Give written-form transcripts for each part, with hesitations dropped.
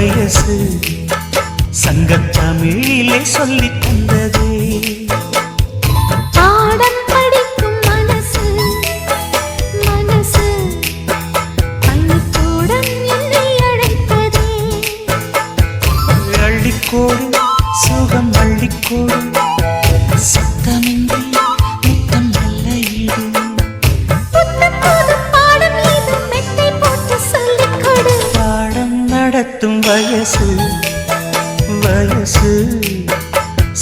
வயசு சங்கத்தமிழிலே சொல்லித் தந்ததே. பாடம் படிக்கும் மனசு மனசு பள்ளிக்கூடம் என்னை அழைத்ததே. அள்ளிக்கோடு சுகம் அள்ளிக்கோடு சத்தமின்றி முத்தம் நல்ல ஈடு. பாடம் இது மெத்தை போட்டு சொல்லிக் கொடு. பாடம் நடத்தும் வயசு வயசு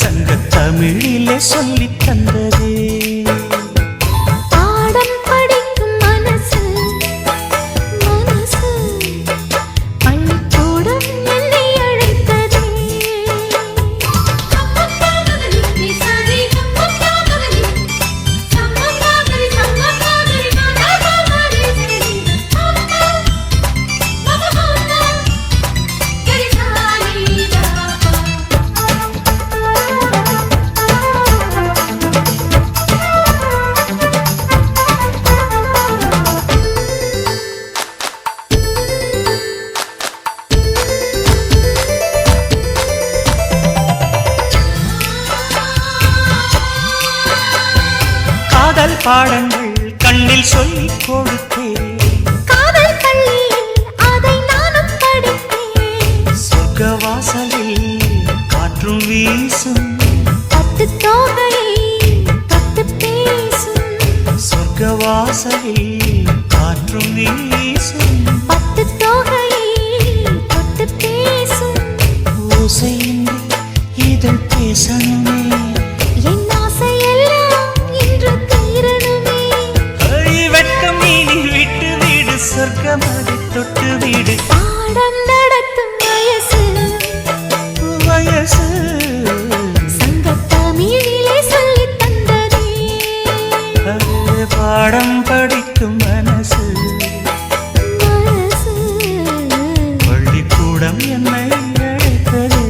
சங்கத்தமிழிலே சொல்லித் தந்ததே. பாடம் படிக்கும் மனசு மனசு பள்ளிக்கூடம் என்னை அழைத்ததே. காதல் பாடங்கள் கண்ணில் சொல்லிக் கொடுத்தேன். காதல் பள்ளியில் அதை நானும் படித்தேன். சொர்க்க வாசலில் காற்றும் வீசும் பட்டு தோகையை தொட்டு பேசும். சொர்க்க வாசலில் காற்றும் வீசும் பட்டு தோகையை தொட்டு பேசும். ஓசையின்றி இதழ் பேசணுமே. என் ஆசையெல்லாம் இன்று தீரணுமே. வெட்கம் நீ விட்டு வீடு சொர்க்கமதி தொட்டு வீடு. பாடம் நடத்தும் வயசு வயசு சங்கத்தமிழிலே சொல்லித் தந்ததே. பாடம் படிக்கும் மனசு மனசு பள்ளிக்கூடம் என்னை அழைத்ததே.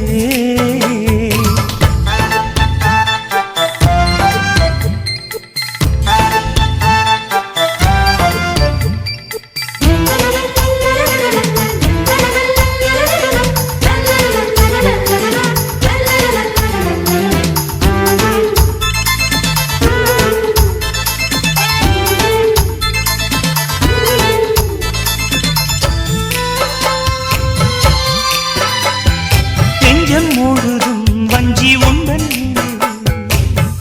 நெஞ்சம் முழுதும் வஞ்சி உண்டன்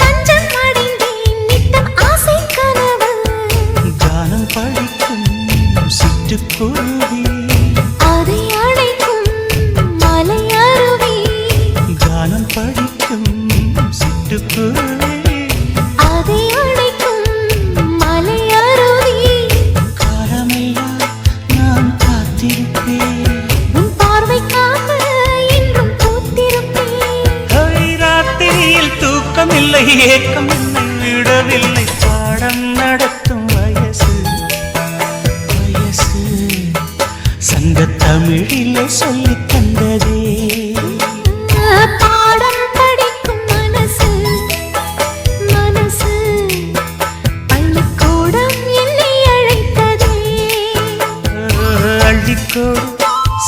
தஞ்சம் அடைந்தேன் நித்தம் ஆசை கனவு. கானம் படிக்கும் சிட்டுக்குருவி. அதை அழைக்கும் மலை அருவி. கானம் படிக்கும் சிட்டுக்குருவி. அதை அழைக்கும் மலை அருவி. காலமெல்லாம் நான் காத்திருப்பேன். உன் பார்வைக்காக என்றும் பூத்திருப்பேன். ராத்திரியில் தூக்கமில்லை ஏக்கம் என்னை விடவில்லை. பாடம் நடத்தும் வயசு வயசு சங்கத்தமிழிலே சொல்லித் தந்ததே. பாடம் படிக்கும் மனசு மனசு பள்ளிக்கூடம் என்னை அழைத்ததே. அள்ளிக்கோடு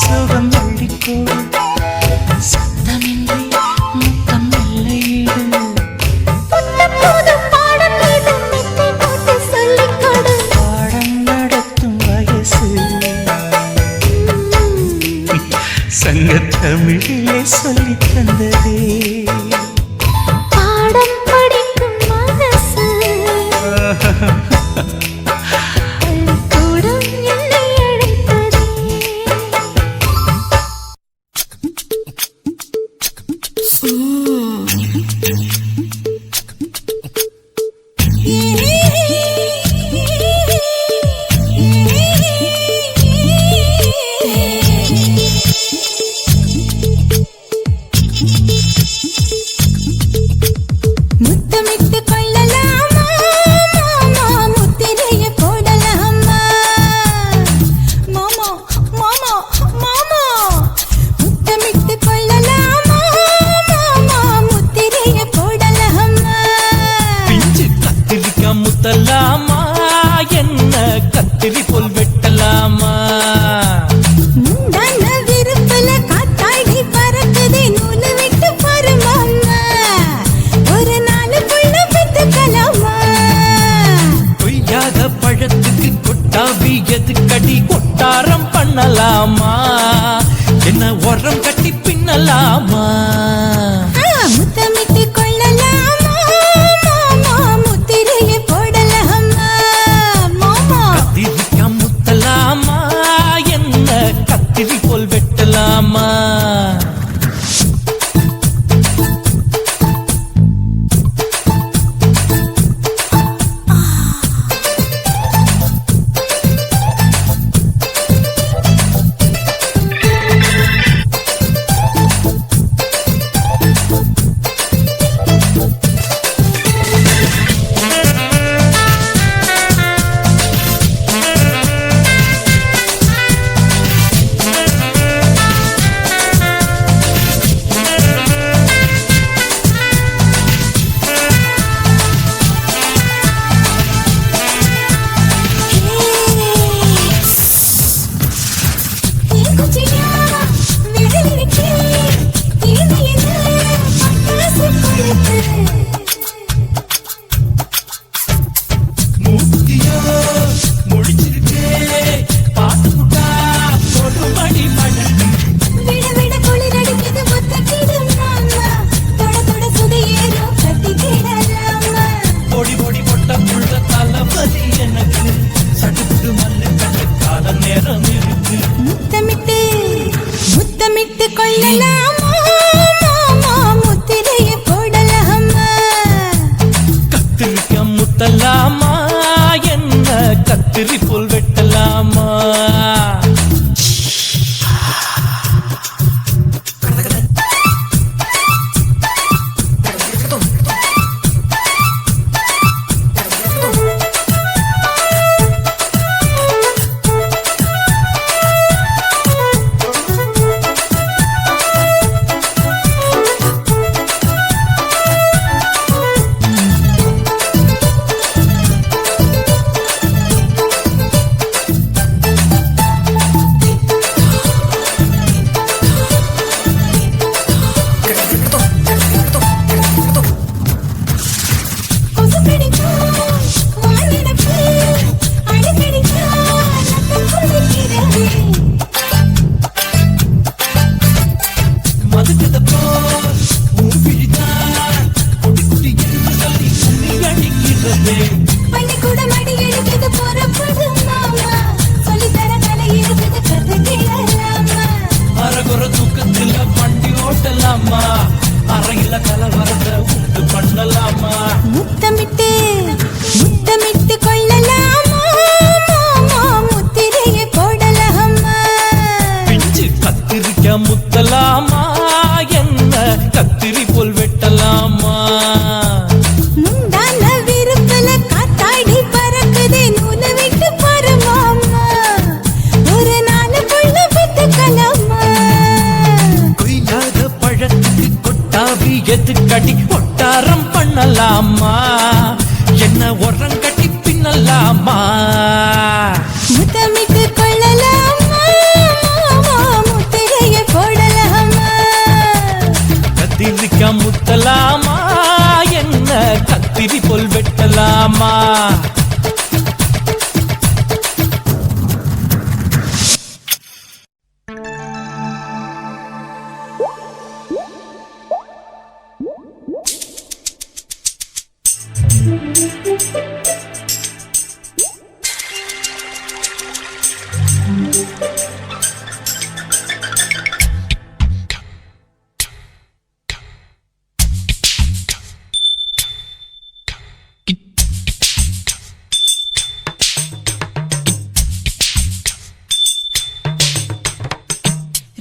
சுகம் அள்ளிக்கோடு சத்தமின்றி முத்தம் நல்ல புது பாடம் இது மெத்தை போட்டு சொல்லிக் கொடு. பாடம் நடத்தும் வயசு சங்கத்தமிழிலே சொல்லித் தந்ததே. பாடம் படிக்கும் மனசு பள்ளிக்கூடம் என்னை அழைத்ததே. ஒரம் கட்டி பின்னலாமா முத்தமிட்டு கொள்ளலாமா மாமா முத்திரையை போடலாமா மாமா கத்திரிக்கா முத்தலாமா என்ன கத்திரி போல் வெட்டலாமா முத்தமிட்டு கொள்ளலாமா மாமா முத்திரையை போடலாமா கத்திரிக்கா முத்தலாமா என்ன கத்திரி போல் வெட்டலாமா அறையில கலவரத்தை உண்டு பண்ணலாமா முத்தமிட்டு முத்தமிட்டு கொள்ளலாமா மாமா முத்திரையை போடலாமா பிஞ்சு கத்திரிக்கா முத்தலாமா என்ன கத்திரி போல் வெட்டலாமா முந்தான விருப்பல காத்தாடி பறக்குதே நூலை விட்டு பாரு மாமா ஒரு நாள் புள்ள பெத்துக்கலாமா கொய்யாத பழத்துக்கு கொட்டாவி எதுக்கடி ஒட்டாரம் பண்ணலாமா என்ன உரம் கட்டி பின்னலாமா முத்தமிட்டு கொள்ளலாமா மாமா முத்திரையை போடலாமா கத்திரிக்கா முத்தலாமா என்ன கத்திரி போல் வெட்டலாமா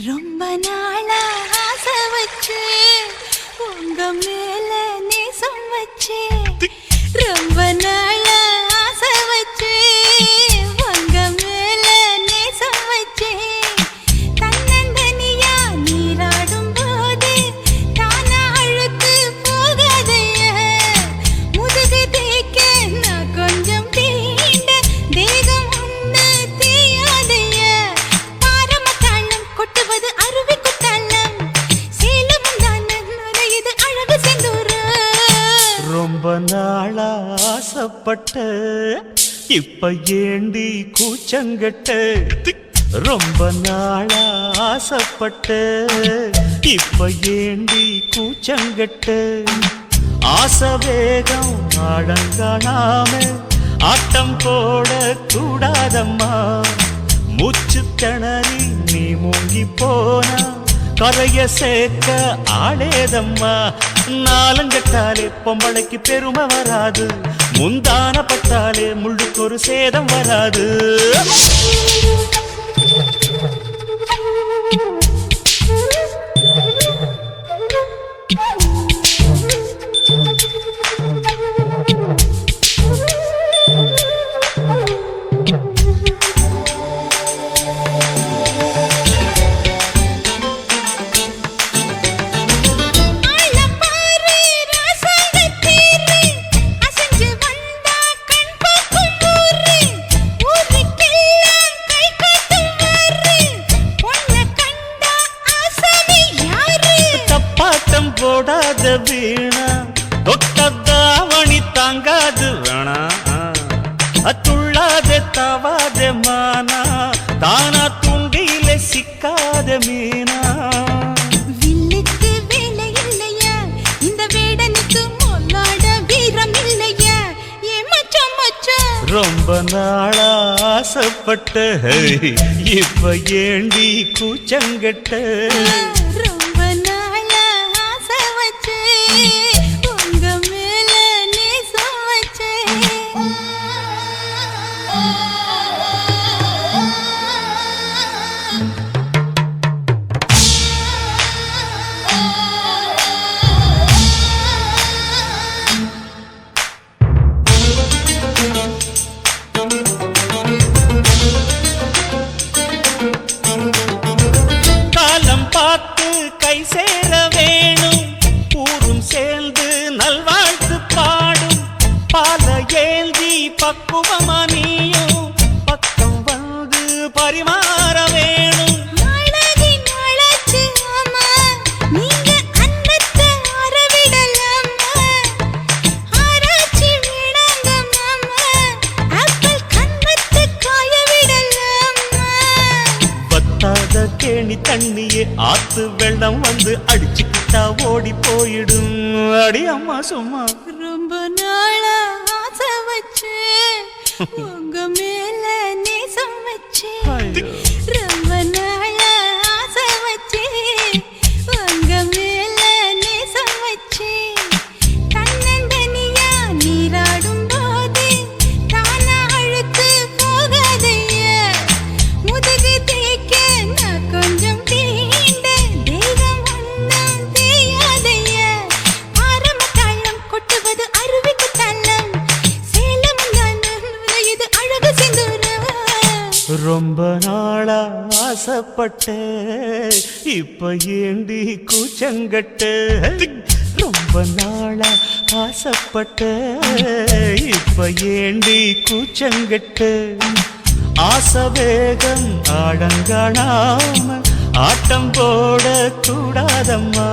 ரொம்ப நாளா ஆசை வச்சு உங்க மேல நேசம் வச்சு ரொம்ப நாளா ஆசை வச்சு உங்க மேல நேசம் வச்சு தன்னந்தனியா நீராடும் போது தானா அழுத்து போகாதைய முதுகு தேய்க்க நான் கொஞ்சம் தீண்ட தேகம் ஒன்று தீயாதைய பாரமத்தாளம் கொட்டுவது அருவி குத்தாளம் சேலமும் தான நுரையுது அழகு செந்தூர ரொம்ப நாளா ஆசைப்பட்ட இப்ப ஏண்டி கூச்சங்கட்ட ரொம்ப நாளா ஆசைப்பட்ட இப்ப ஏண்டி கூச்சங்கட்ட ஆசை வேகம் ஆடங்காணாம ஆட்டம் போட கூடாதம்மா மூச்சு திணறி நீ மூங்கி போனா கரைய சேர்க்க ஆளேதம்மா நாலங்கட்டாலே பொம்பளைக்கு பெருமை வராது முந்தான பட்டாலே முள்ளுக்கு ஒரு சேதம் வராது போடாத வீணா தொட்டதாவணி தாங்காது வேணா அத்துள்ளாத தவாத மானா தானா துண்டியில சிக்காத மீனா வில்லுக்கு வேலை இல்லையா இந்த வேடனுக்கு மொல்லாட வீரம் இல்லையா ஏ மச்சான் மச்சான் ரொம்ப நாளா ஆசைப்பட்ட இப்ப ஏண்டி கூச்சங்கட்ட உங்க மேல நேசம் வச்சேன் காலம் பார்த்து கை சேர வேணும் ஊரும் சேர்ந்து நல்வாழ்த்து பாடும் பால ஏந்தி பக்குவமா நீயும் பக்கம் வந்து பரிமாற வேணும் நீங்க அன்னத்தை அறவிடலாமா ஆராய்ச்சி விடாங்க மாமா ஆப்பிள் கண்ணத்தை காய விடலாமா பத்தாத கேணி தண்ணியே ஆத்து வெள்ளம் வந்து அடிச்சுக்கிட்டா ஓடி போயிடும் அடி அம்மா சும்மா ரொம்ப நாளா ஆசை வச்சேன் உங்க மேல நேசம் வச்சேன் ரொம்ப நாளா ஆசை வச்சேன் உங்க மேல நேசம் வச்சேன் தன்னந்தனியா நீராடும் போது தானா அழுத்து போகாதையா முதுகு தேய்க்க நான் கொஞ்சம் தீண்ட தெய்வம் ஒன்னும் தேயாதையா ஆரம்ப தாளம் கொட்டுவது அருவிக்கு தள்ளம் சேலம் இது அழகு சிந்துரம் ரொம்ப நாளா ஆசைப்பட்ட இப்ப ஏண்டி கூச்சங்கட்ட ரொம்ப நாளா ஆசைப்பட்ட இப்ப ஏண்டி கூச்சங்கட்ட ஆசை வேகம் ஆடங்காணாம ஆட்டம் போட கூடாதம்மா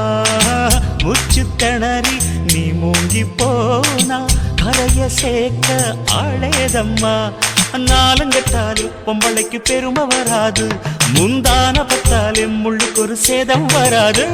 மூச்சு திணறி நீ மூங்கி போனா கரைய சேர்க்க ஆளேதம்மா நாலங்கட்டாலே பொம்பளைக்கு பெருமை வராது முந்தான பத்தாலே முள்ளுக்கு ஒரு சேதம் வராது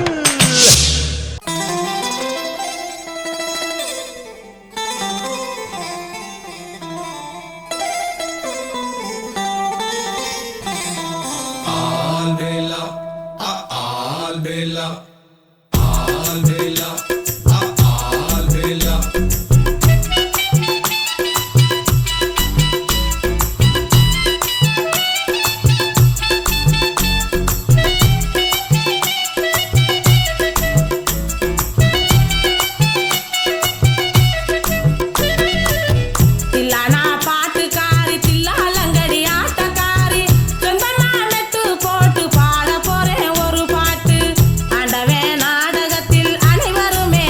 போட்டு பாட போறேன் ஒரு பாட்டு. ஆண்டவே நாடகத்தில் அனைவருமே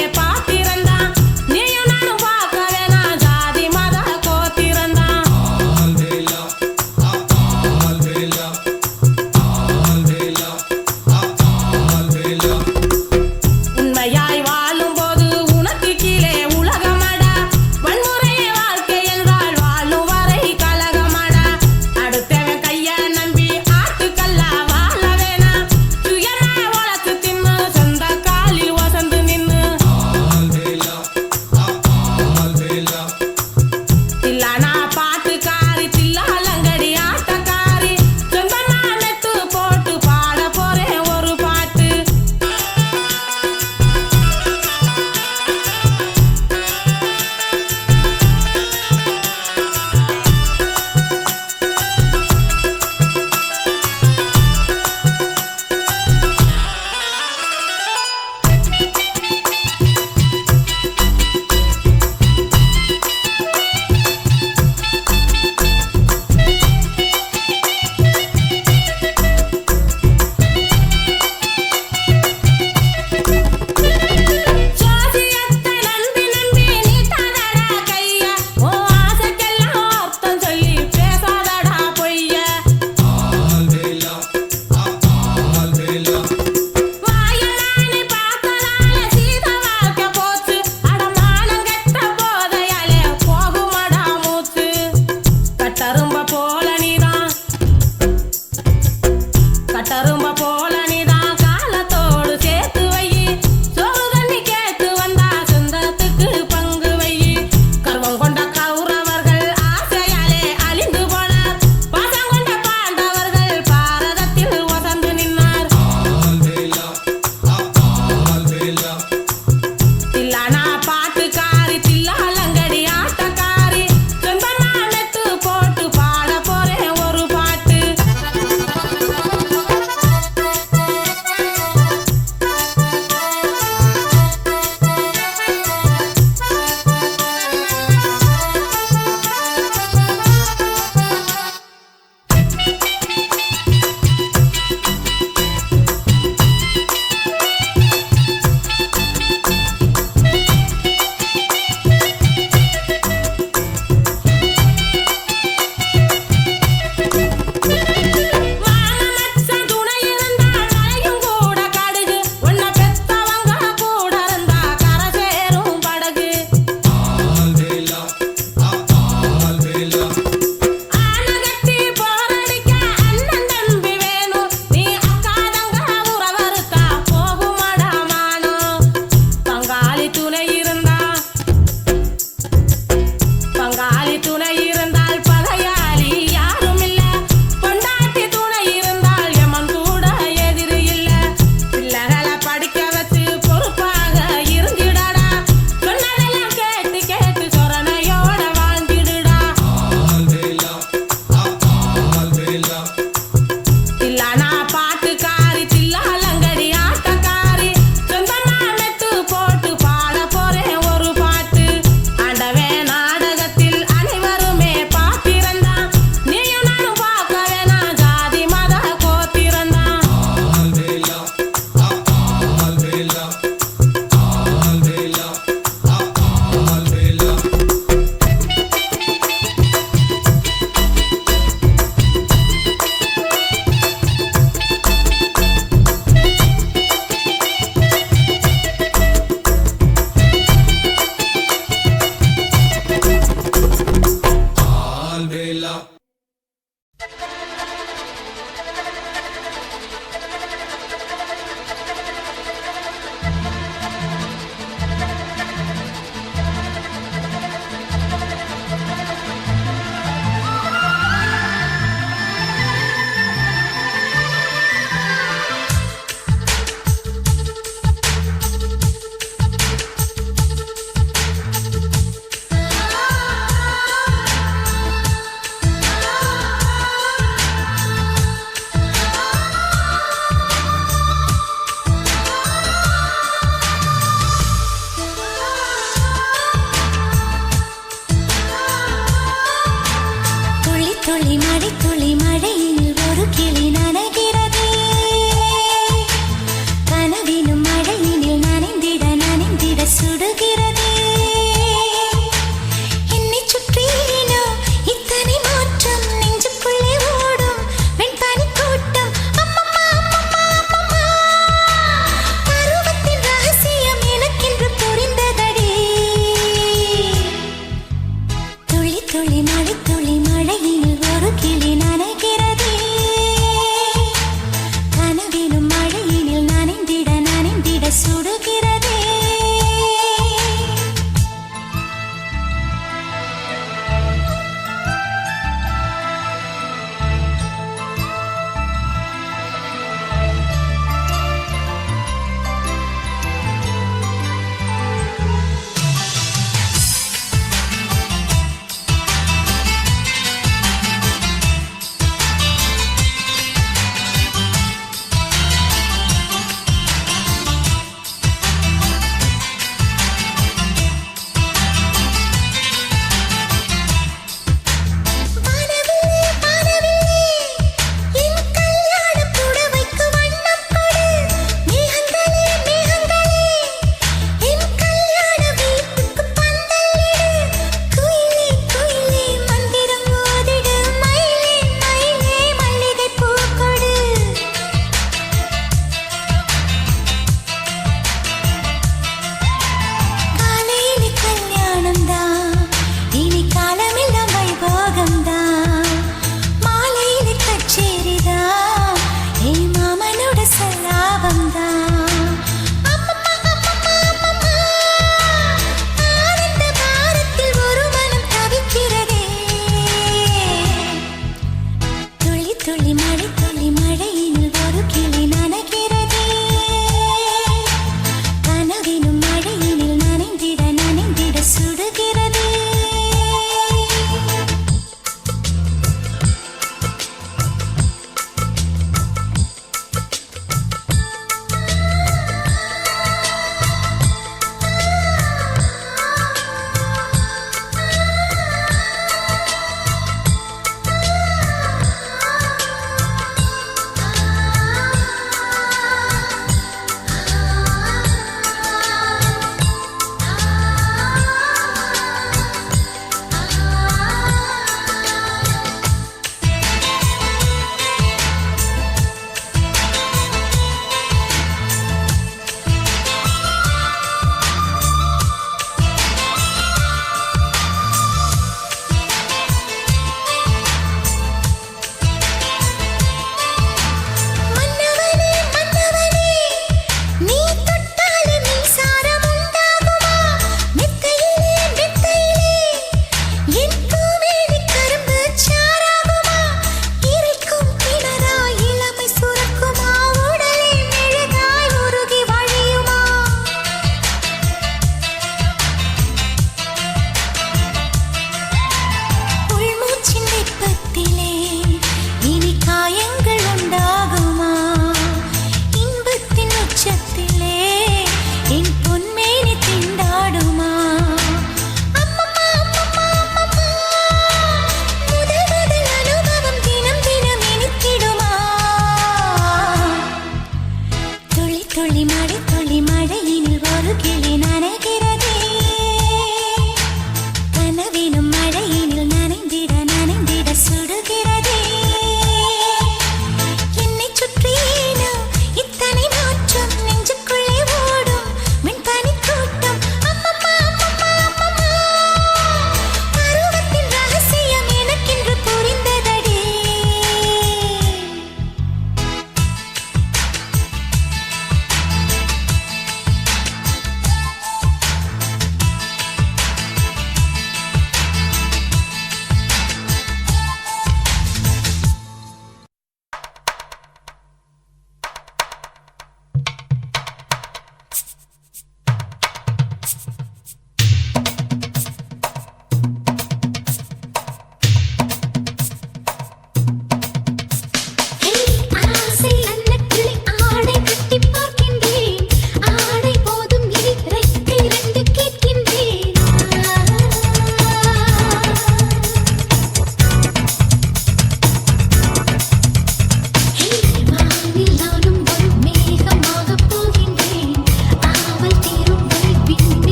துளி மழையினில் ஒரு கிளி நனைகிறதே கனவினும் மழையினில் நனைந்திட நனைந்திட சுடுகிறதே என்னை சுற்றியேனோ இத்தனை மாற்றம் நெஞ்சுக்குள்ளே ஓடும் மின்பனி கூட்டம் அம்மம்மா அம்மம்மா அம்மம்மா பருவத்தின் ரகசியம் எனக்கென்று புரிந்ததடே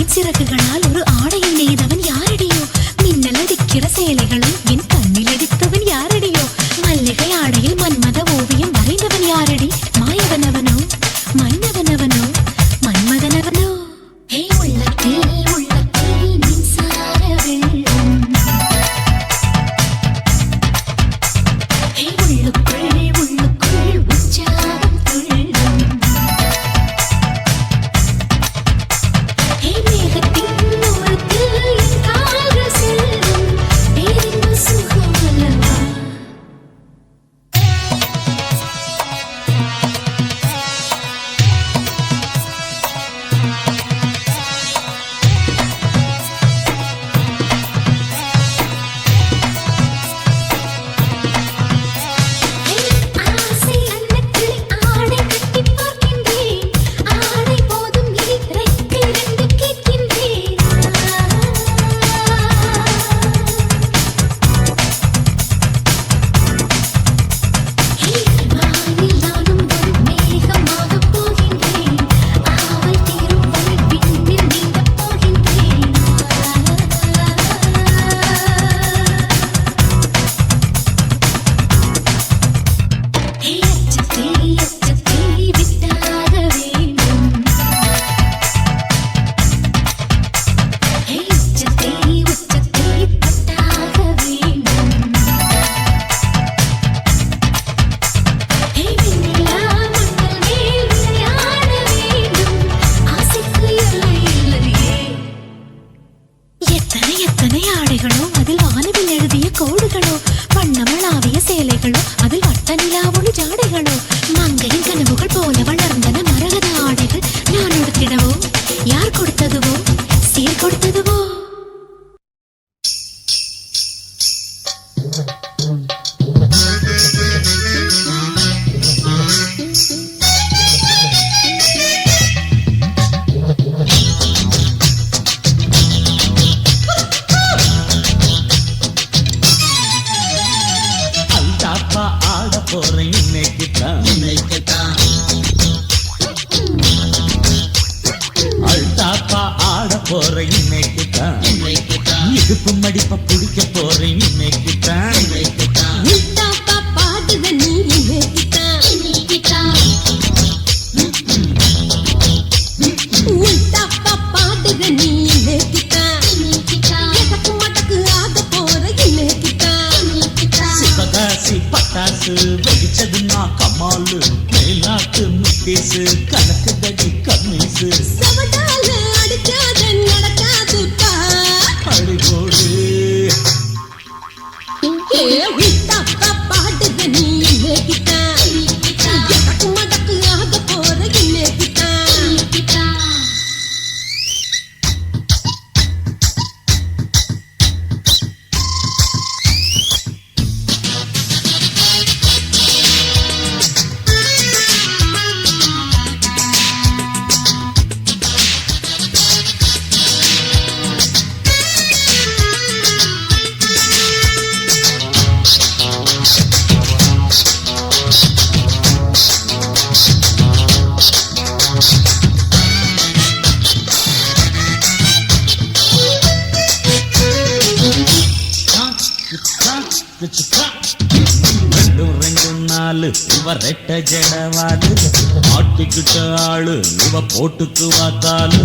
சிறகுகளால் ஒரு ஆடையை நெய்தவன் யாரடியோ மின்னல் அடிக்கிற சேலைகளும் என் கண்ணில் அடித்தவன் யாரடியோ மல்லிகை ஆடையில் மன்மத ஓவியம் வரைந்தவன் யாரடி மாயவனவனோ மன்னவனவனோ மன்மதனவனோ ஹே உள்ளத்தில் உள்ளத்தில் மின்சார வெள்ளம் ஹே உள்ளுக்குள் உள்ளுக்குள் உற்சாகம் துள்ளும் ஹே மேகத்தின் ஓரத்தில் என் கால்கள் செல்லும் பேரின்ப சுகம் அல்லவா ஆசை அன்னக்கிளி ஆடை கட்டி பார்க்கின்றேன் ஆடை போதும் இனி ரெக்கை ரெண்டு கேட்கின்றேன் வானில் நானும் ஒரு மேகமாகப் போகின்றேன் ஆவல் தீரும் வரை விண்ணில் நீந்தப் போகின்றேன் அச்சத்தை விட்டாக வேண்டும் உச்சத்தை பட்டாக வேண்டும் விண்ணிலா மண்ணில் மேல் விளையாட வேண்டும் ஆசைக்கு எல்லை இல்லையே எத்தனை எத்தனை ஆடைகளோ அதில் வானவில் எழுதிய கோடுகளோ வண்ணமளாவிய சேலைகளோ அதில் வட்ட நிலா ஒளி ஜாடைகளோ மங்கையின் கனவுகள் போல வளர்ந்தன மரகத ஆடைகள் நான் உடுத்திடவோ யார் கொடுத்ததுவோ சீர் கொடுத்ததுவோ போறேன் இன்னைக்கு தான் இடுப்பு மடிப்ப பிடிக்க போறேன் இன்னைக்கு தான் பாடுத நீ உல்டாப்பா பாடுத நீ எதற்கு மடக்கு ஆக போற சிவகாசி பட்டாசு வெடிச்சதுன்னா கமாலு மேலாட்டு முக்கேசு கணக்கு தடி கம்மீசு சவடால அடிக்காத நடக்காதுப்பா அடிபோடு உல்டாப்பா பாடுத நீ எதற்கு மடக்கு ஆக போற ரெண்டு நாலு இவ ரெட்ட ஜடவாலு ஆட்டிக்கிட்ட ஆளு இவ போட்டுக்கு வாத்தாலு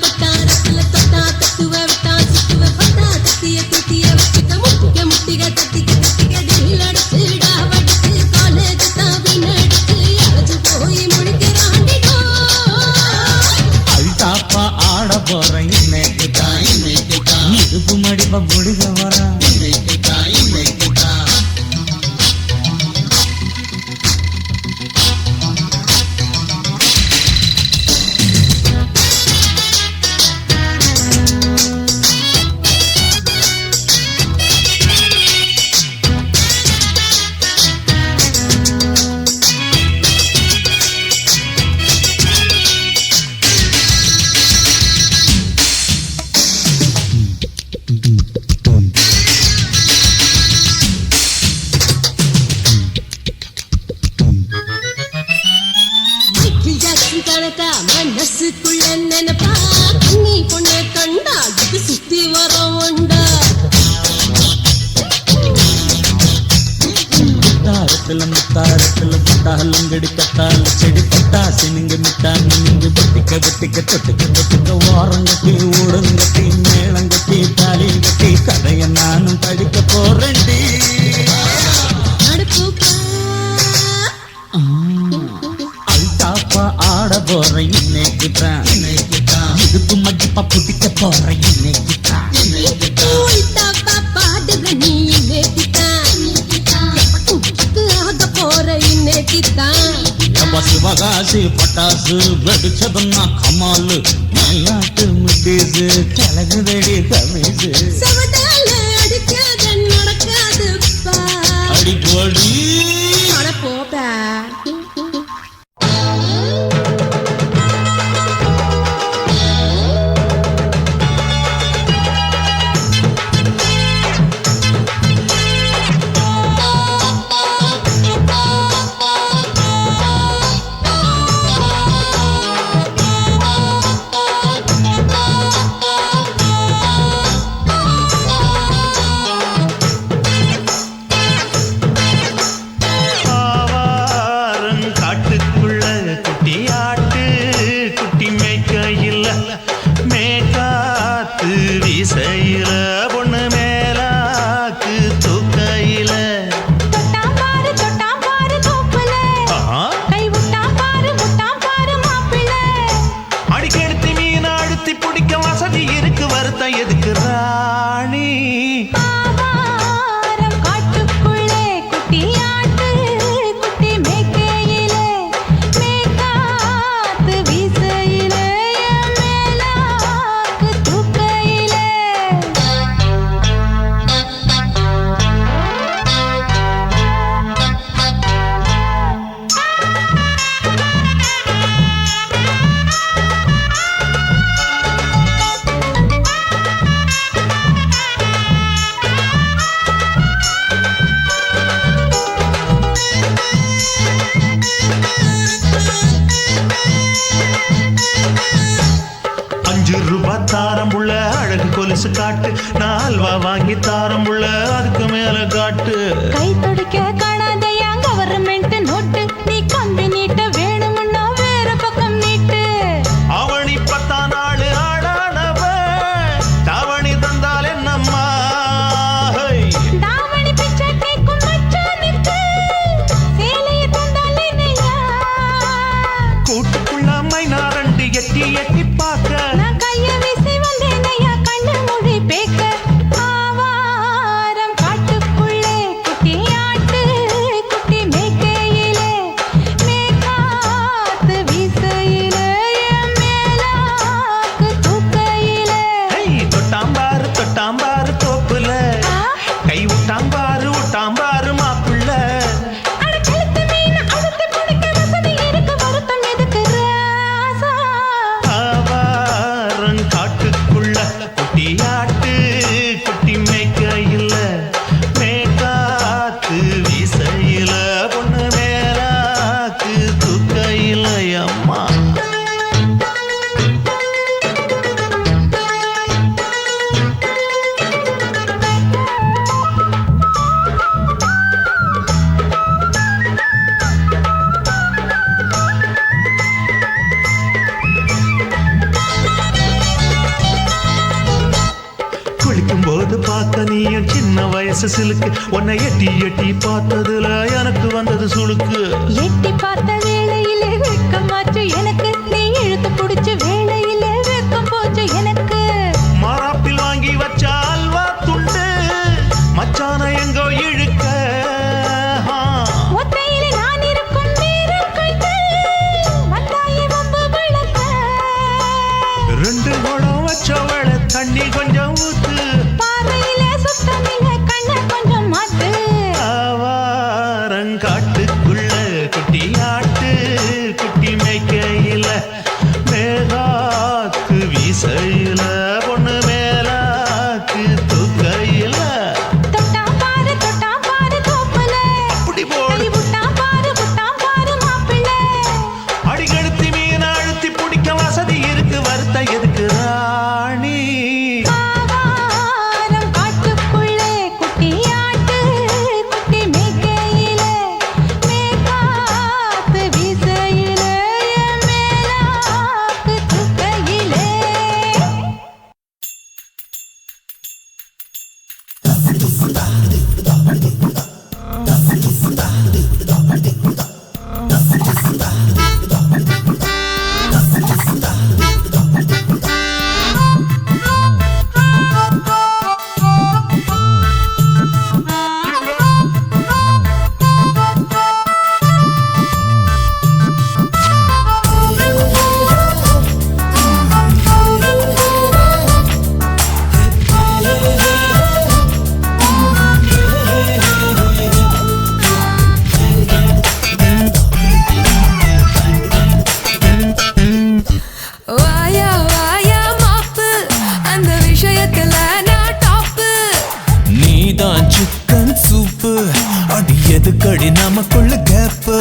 கொட்டாரத்துல தொட்டா தத்துவ விட்டா சுத்துவ பட்டா தத்திய குத்திய வச்சுக்க முட்டிக்க முட்டிக தத்திக்க டில் அடிச்சுடா வடிச்சு காலேஜ் தாவி நடிச்சு அழைச்சு போய் முடிக்கிறாண்டிடோ அல்டாப்பா ஆட போறேன் இன்னைக்கு தான் இடுப்பு மடிப்ப பிடிக்க வரேன் கணக்கா மனசுக்குள்ள நினைப்பா கண்ணி பொண்ணு கண்டா இது சுத்தி வர உண்டா முத்தாரத்துல முட்டாலும் கெடுக்கத்தால் செடி பட்டாசு நீங்க மிட்டாங்க நீங்க வெட்டிக்க தொட்டுக்க ஓரங்கட்டி ஊடங்கட்டி மேளங்கட்டி தாலி கட்டி கதைய நானும் படிக்க போறேன்டி அல்டாப்பா ஆட போறேன் இன்னைக்கு தான் இடுப்பு மடிப்பா பிடிக்க போறேன் இன்னைக்கு தான் பாடுத நீ ஆக போற இன்னைக்குத்தான் சிவகாசி பட்டாசு வெடிச்சதுன்னா கமாலு மேலாட்டு முட்டீசு கலகுதடி கமீசு சவடால அடிக்காத நடக்காதுப்பா அடிப்பொடி அட போப்பா கொலுசு காட்டு நான் அல்வா வாங்கி தாரம் உள்ள அதுக்கு மேல காட்டு கை துடிக்க காணாதையா கவர்மெண்ட் நோட்டு நீ கம்பி நீட்ட வேணும்னா வேற பக்கம் நீட்டு அவனி 10 நாள் ஆடானவ தாவணி தந்தால் என்னம்மா தாவணி பிச்சை கேக்கும் மச்சானுக்கு சேலையை தந்தால் என்னையா கூட்டுக்குள்ள மைனாரண்டி எட்டி எட்டி பார்க்க நான் கைய வீசி வந்தேனையா கண்ணு மொழி பேக்க ஆவாரம் காட்டுக்குள்ளே குட்டி ஆட்டு குட்டி மேய்க்கையிலே மேற்காத்து வீசையிலே என் மேலாக்கு தூக்கையிலே தொட்டாம்பாரு தோப்புல கை விட்டாம்பாரு மாப்பிள்ள அட கழுத்து மீன் அழுத்து பிடிக்க வசதி இருக்கு வருத்தம் எதுக்கு ராசா ஆவாரம் காட்டுக்குள்ள குட்டியாட்டு குட்டி மேய்க்கையில மேற்காத்து வீசையில பொண்ணு மேலாக்கு தூக்கையில அம்மா குளிக்கும் போது பார்த்த நீயும் சின்ன வயசு சிலுக்கு உன்னை எட்டி எட்டி பார்த்ததுல எனக்கு வந்தது சுளுக்கு எட்டி பார்த்த வேளையிலே வெட்கமாச்சு எனக்கு நீ இழுத்து பிடிச்ச வேளையிலே வெட்கம் போச்சு எனக்கு மாறாப்பில் வாங்கி வச்ச அல்வா துண்டு மச்சான எங்கோ இழுக்க ஒத்தையிலே நான் இருக்கும் நேரம் கண்டு வந்தாயே வம்பு விளக்க 2 குடம் வச்சவள தண்ணி கொஞ்சம் ஊத்து பார்வையிலே சுத்தமில்லை கண்ணை கொஞ்சம் மாத்து ஆவாரங்காட்டுக்குள்ள குட்டியாட்டு குட்டி மேய்க்கையில மேலாக்கு வீசையில பொண்ணு மேலாக்கு தூக்கையில தொட்டாம் பாரு தோப்புல அப்படி கை போடு விட்டாம் பாரு மாப்பிள்ளை அடிகழுத்தி மீன் அழுத்தி பிடிக்க வசதி இருக்கு வருத்த எதுக்கு ராணி ஆவாரம் காட்டுக்குள்ளே குட்டியாட்டு குட்டி மேய்க்கையிலே மேற்காத்து வீசையிலே என் மேலாக்கு தூக்கையிலே வாயா வாயா மாப்பு அந்த விஷயத்துல நான் டாப்பு நீதான் சிக்கன் சூப்பு அடி எதுக்கடி நமக்குள்ள கேப்பு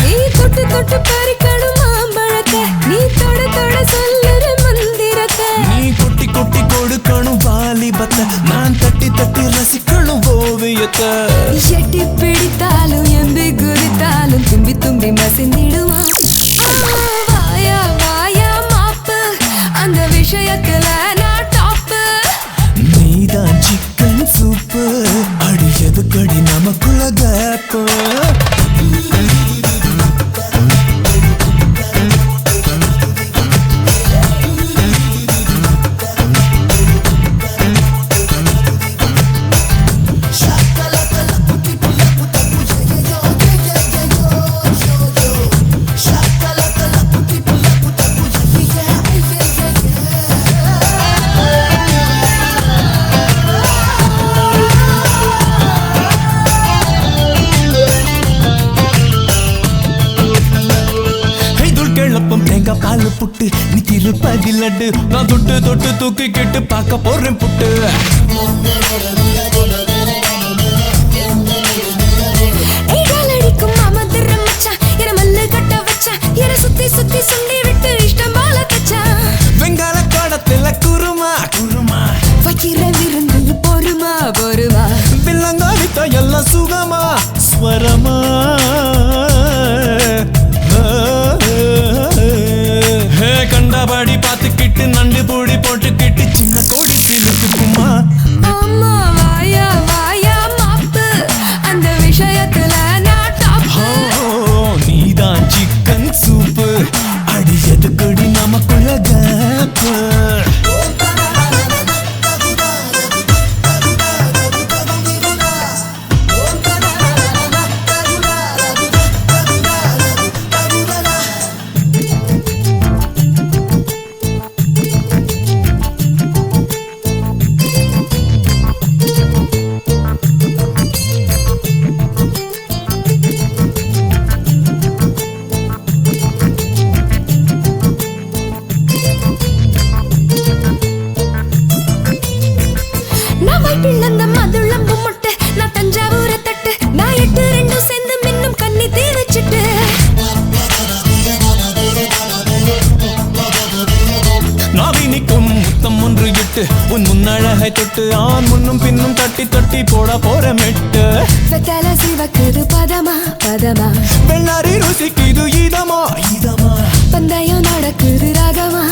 நீ தொட்டு தொட்டு பறிக்கணும் மாம்பழத்தை நீ தொட தொட சொல்லுற மந்திரத்தை நீ கொட்டி கொட்டி கொடுக்கணும் வாலிபத்தை நான் தட்டி தட்டி ரசிக்கணும் ஓவியத்தை எட்டி பிடித்தாலும் எம்பி குதித்தாலும் தும்பி தும்பி மசிந்திடுவான் வாயா வாயா மாப்பு அந்த விஷயத்துல நான் டாப்பு நீதான் சிக்கன் சூப்பு அடி எதுக்கடி நமக்குள்ள கேப்பு பால் புட்டு நீ திருப்பதி லட்டு நான் தொட்டு தொட்டு தூக்கிக்கிட்டு பார்க்க போறேன் புட்டு அடிக்கும் மாமதுர மச்சான் என மல்லு கட்ட வச்சான் என சுத்தி சுத்தி சுண்டி விட்டு இஷ்டம் போல தச்சான் வெங்கால கோடத்துல குருமா குருமா விட்டு உன் முன்னழகை தொட்டு ஆண் முன்னும் பின்னும் தட்டி தட்டி போட போற மெட்டு வெத்தல சிவக்குது பதமா பதமா வெள்ளாரி ருசிக்குது இதமா இதமா பந்தயம் நடக்குது ரகமா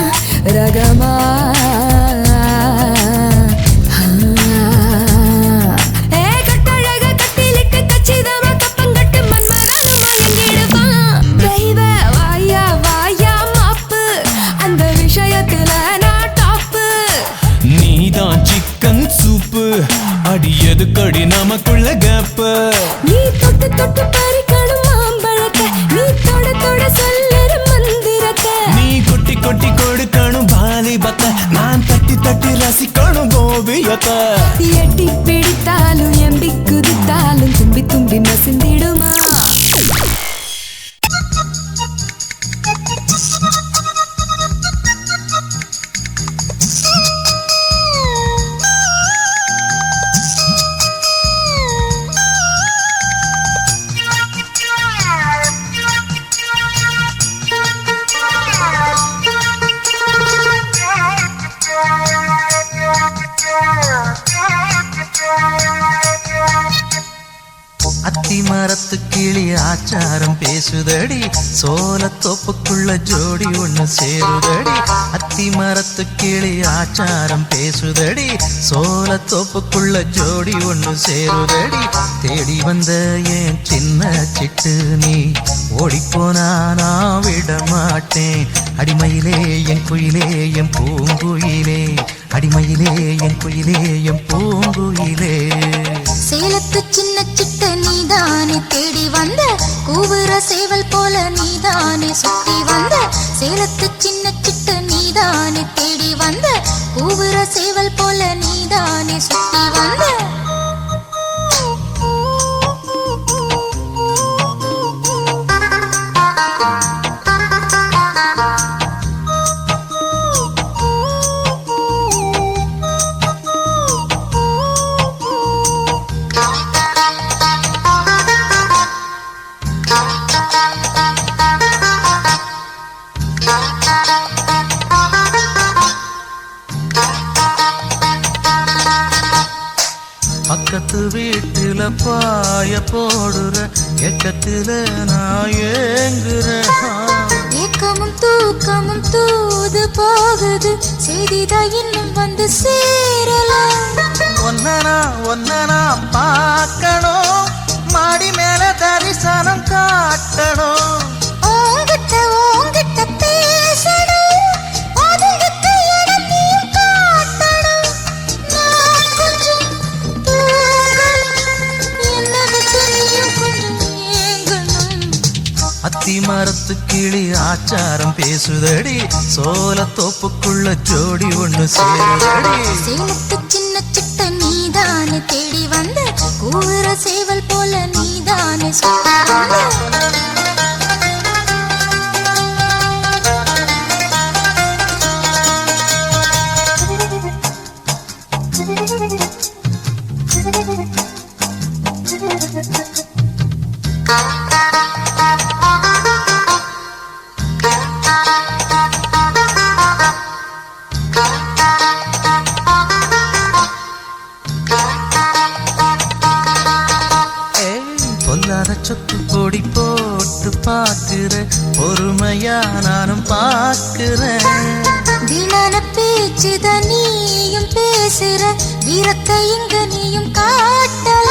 ரகமா அடி எதுக்கடி நமக்குள்ள கேப்பு நீ தொட்டு தொட்டு பறிக்கணும் மாம்பழத்தை நீ தொட தொட சொல்லுற மந்திரத்தை நீ கொட்டி கொட்டி கொடுக்கணும் வாலிபத்தை நான் தட்டி தட்டி ரசிக்கணும் கோபியத்தை எட்டி பிடித்தாலும் எம்பி குதித்தாலும் தும்பி தும்பி மசிந்திடுமா அத்திமரத்து கிளி ஆச்சாரம் பேசுதடி சோளத்தோப்புக்குள்ள ஜோடி ஒண்ணு சேருதடி அத்திமரத்து கிளி ஆச்சாரம் பேசுதடி சோளத்தோப்புக்குள்ள ஜோடி ஒண்ணு சேருதடி தேடி வந்த என் சின்ன சிட்டு நீ ஓடிப்போனா நான் விட மாட்டேன் அடிமையிலே என் குயிலே என் பூங்குயிலே அடிமையிலே என் குயிலே என் பூங்குயிலே சேலத்து சின்ன சிட்ட நீதானே தேடி வந்த கூவுற சேவல் போல நீதானே சுத்தி வந்த சேலத்து சின்ன சிட்ட நீதானே தேடி வந்த கூவுற சேவல் போல நீதானே சுத்தி வந்த பக்கத்து வீட்டுல பாய போடுற ஏக்கத்துல நான் ஏங்குறேன் ஏக்கமும் தூக்கமும் தூது போகுது செய்திதான் இன்னும் வந்து சேரல ஒன்னா பார்க்கணும் மாடி மேல தரிசனம் காட்டணும் ஓங்கிட்ட பேசணும் அதுகிட்ட இடம் நீயும் காட்டணும் நான் கொஞ்சம் அத்திமரத்து கிளி ஆச்சாரம் பேசுதடி சோளத்தோப்புக்குள்ள ஜோடி ஒண்ணு சேருதடி சேலத்து சின்ன சிட்ட நீதானே தேடி வந்த கூற சேவல் போல நீதானே சுத்தி வந்த பொல்லாத சொத்து பொடி போட்டு பாக்குற பொறுமையா நானும் பாக்குறேன் வீணான பேச்சுதான் நீயும் பேசுற வீரத்தை இங்க நீயும் காட்டல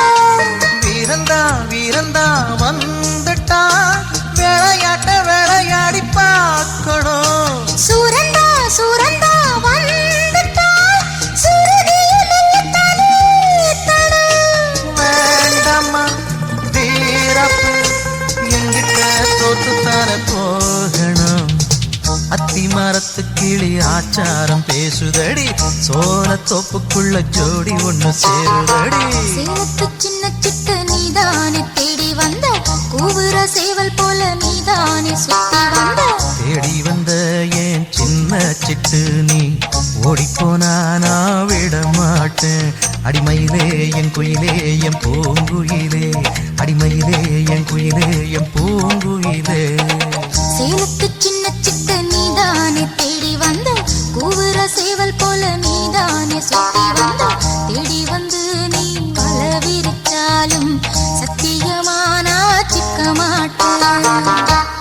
வீரந்தா வந்துட்டா விளையாடி பார்க்கணும் சூரந்தா வந்துட்டா சுருதியில் மெல்லத்தானே தடம் வேண்டாமா வீரப்பு எங்கிட்ட தோத்துத்தானே போகணும் அத்திமரத்து கிளி ஆச்சாரம் பேசுதடி சோளத்தோப்புக்குள்ள ஜோடி ஒண்ணு சேருதடி சேலத்து சின்ன சிட்ட நீதானே தேடி வந்த கூவுற சேவல் போல நீதானே சுத்தி வந்த தேடி வந்த என் சின்ன சிட்டு நீ ஓடிப்போனா நான் விட மாட்டேன் அடிமையிலே என் குயிலே என் பூங்குயிலே அடிமையிலே என் குயிலே என் பூங்குயிலே சேலத்து சின்ன சிட்ட நீதானே தேடி வந்த கூவுற சேவல் போல நீதானே சாமிய சுத்தி வந்து தேடி வந்து நீ வல விரிச்சாலும் சத்தியமானா சிக்க மாட்டேன்.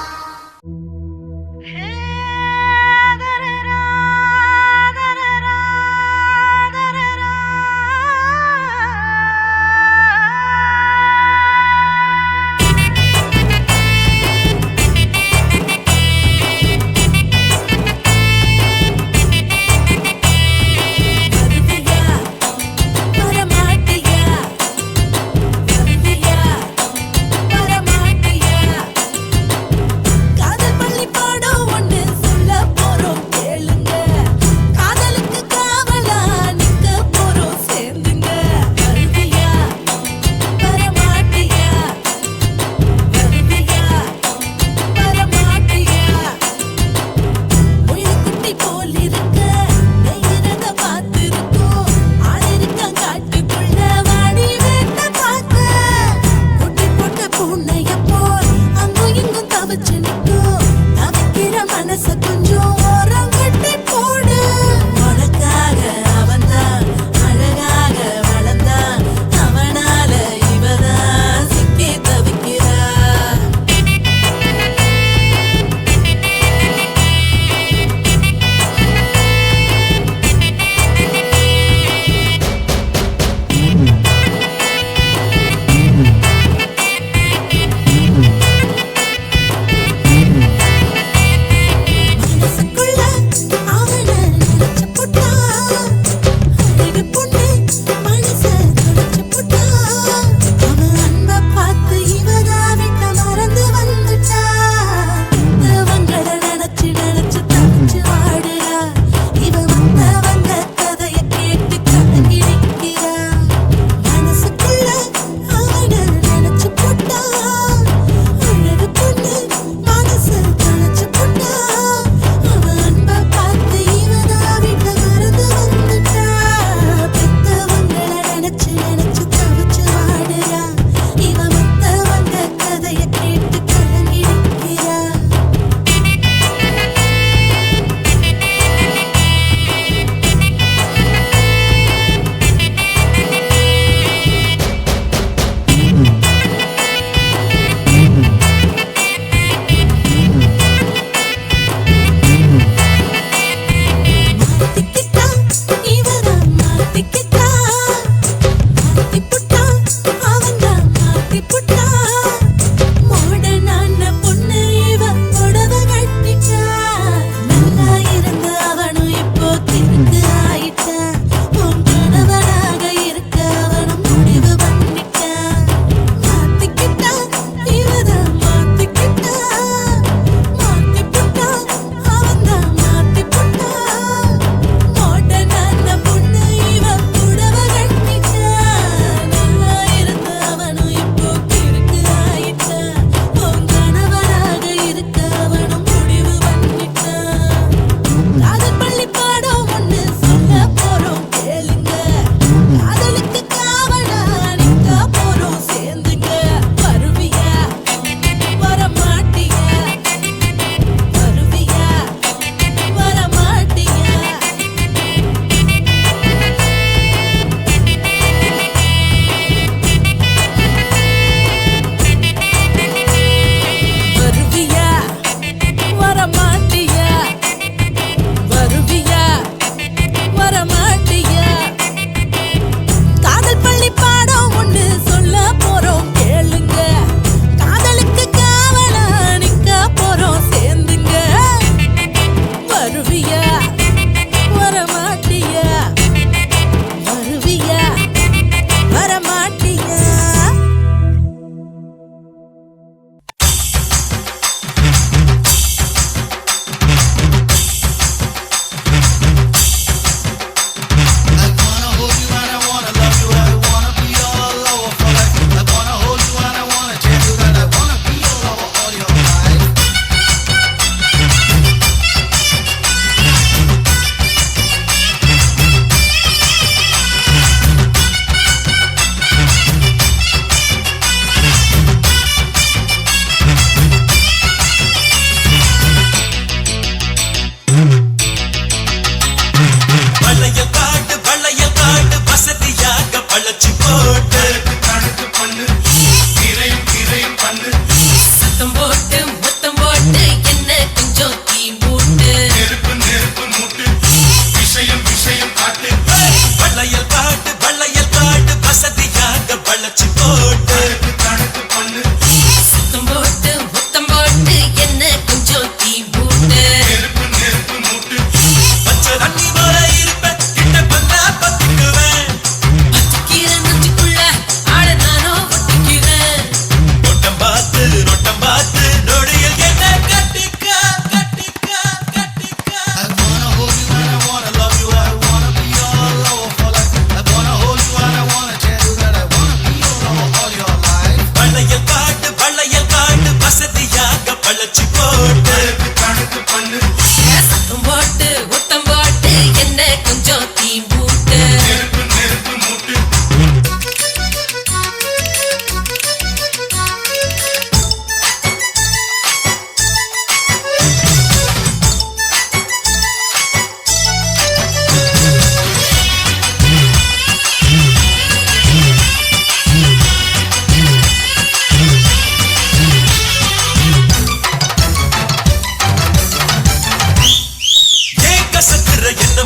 என்ன கொஞ்சம் தீ மூட்டு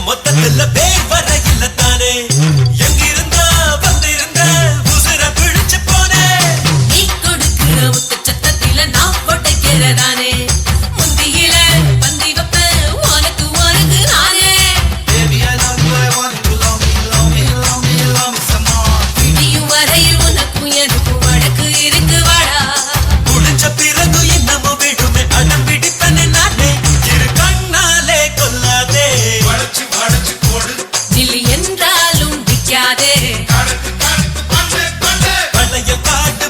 மொத்தத்துல பேர் வர இல்ல தானே எங்கிருந்தா வந்திருந்த உசுர பிடிச்சு போனே நீ கொடுக்கிற முத்து சத்தத்தில நான் கொட்டைக்கிறதானே முந்தியில பந்தி வைப்ப உனக்கு உனக்கு நானே Baby I love you I want you love me love me love me love me some more விடியும் வரையில் உனக்கும் எனக்கும் வழக்கு இருக்கு வாடா முடிஞ்ச பிறகு என்னமோ விடுமே அடம் பிடிப்பனே நானே இரு கண்ணாலே கொல்லாதே ஜில்லி என்றாலும் விக்காதே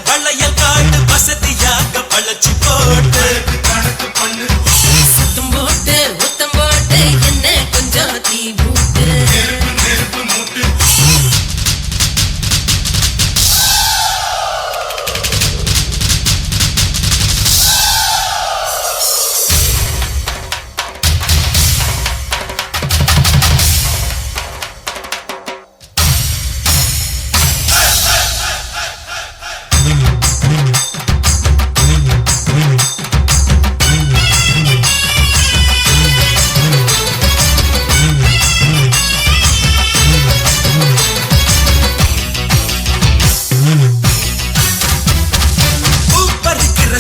வளையல் காடு வசதியாக பழச்சு போட்டு சுத்தம் போட்டு உத்தம் போட்டு என்ன கொஞ்சம் தீ மூட்டு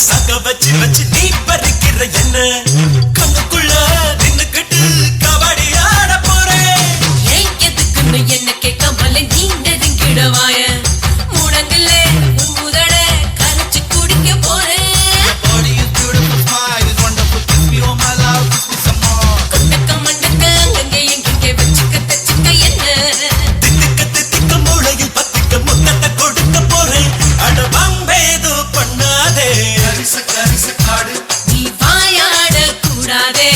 சக வச்சு வச்சு நீ பறிக்கிற என்ன கண்ணுக்குள்ள நின்னுக்கிட்டு கபடி ஆட போறேன் ஏன் எதுக்குன்னு என்ன கேட்காமல நீ நெருங்கிடவாய முடங்கல உன் முதட கரைச்சு குடிக்க போறேன் body is beautiful smile is wonderful kiss me oh my love kiss me some more கொண்டக்க மண்டக்க அங்கே எங்கே வச்சுக்க தச்சுக்க என்ன தித்திக்க மூளையில் பத்திக்க முத்தத்தை கொடுக்க போறேன் அட பம்பேது பண்ணாதே நீ வாயாட கூடாதே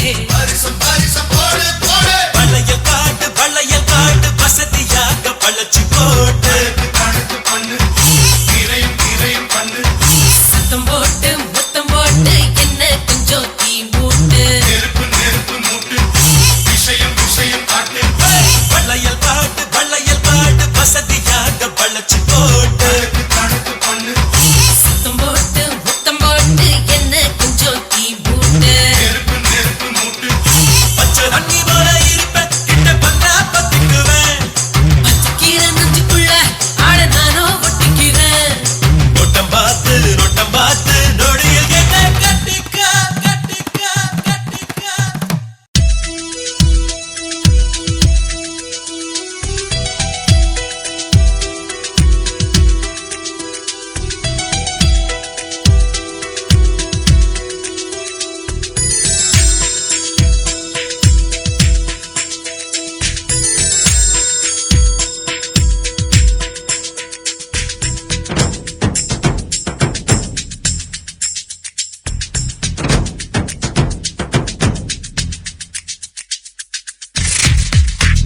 வளையல் காடு வசதியாக பழச்சு போட்டு சத்தம் போட்டு முத்தம் போட்டு என்ன கொஞ்சம் தீ மூட்டு வளையல் காடு வசதியாக பழச்சு போட்டு சத்தம் போட்டு முத்தம் போட்டு என்ன கொஞ்சம் தீ மூட்டு பச்சை தண்ணி போல இருப்பேன் கிட்ட பண்ணா பத்திக்குவேன் பச்சைக்கீரை நெஞ்சுக்குள்ள ஆட நானோ ஒட்டிக்கிறேன் நோட்டம் பார்த்து நொடியில் என்ன கட்டிக்க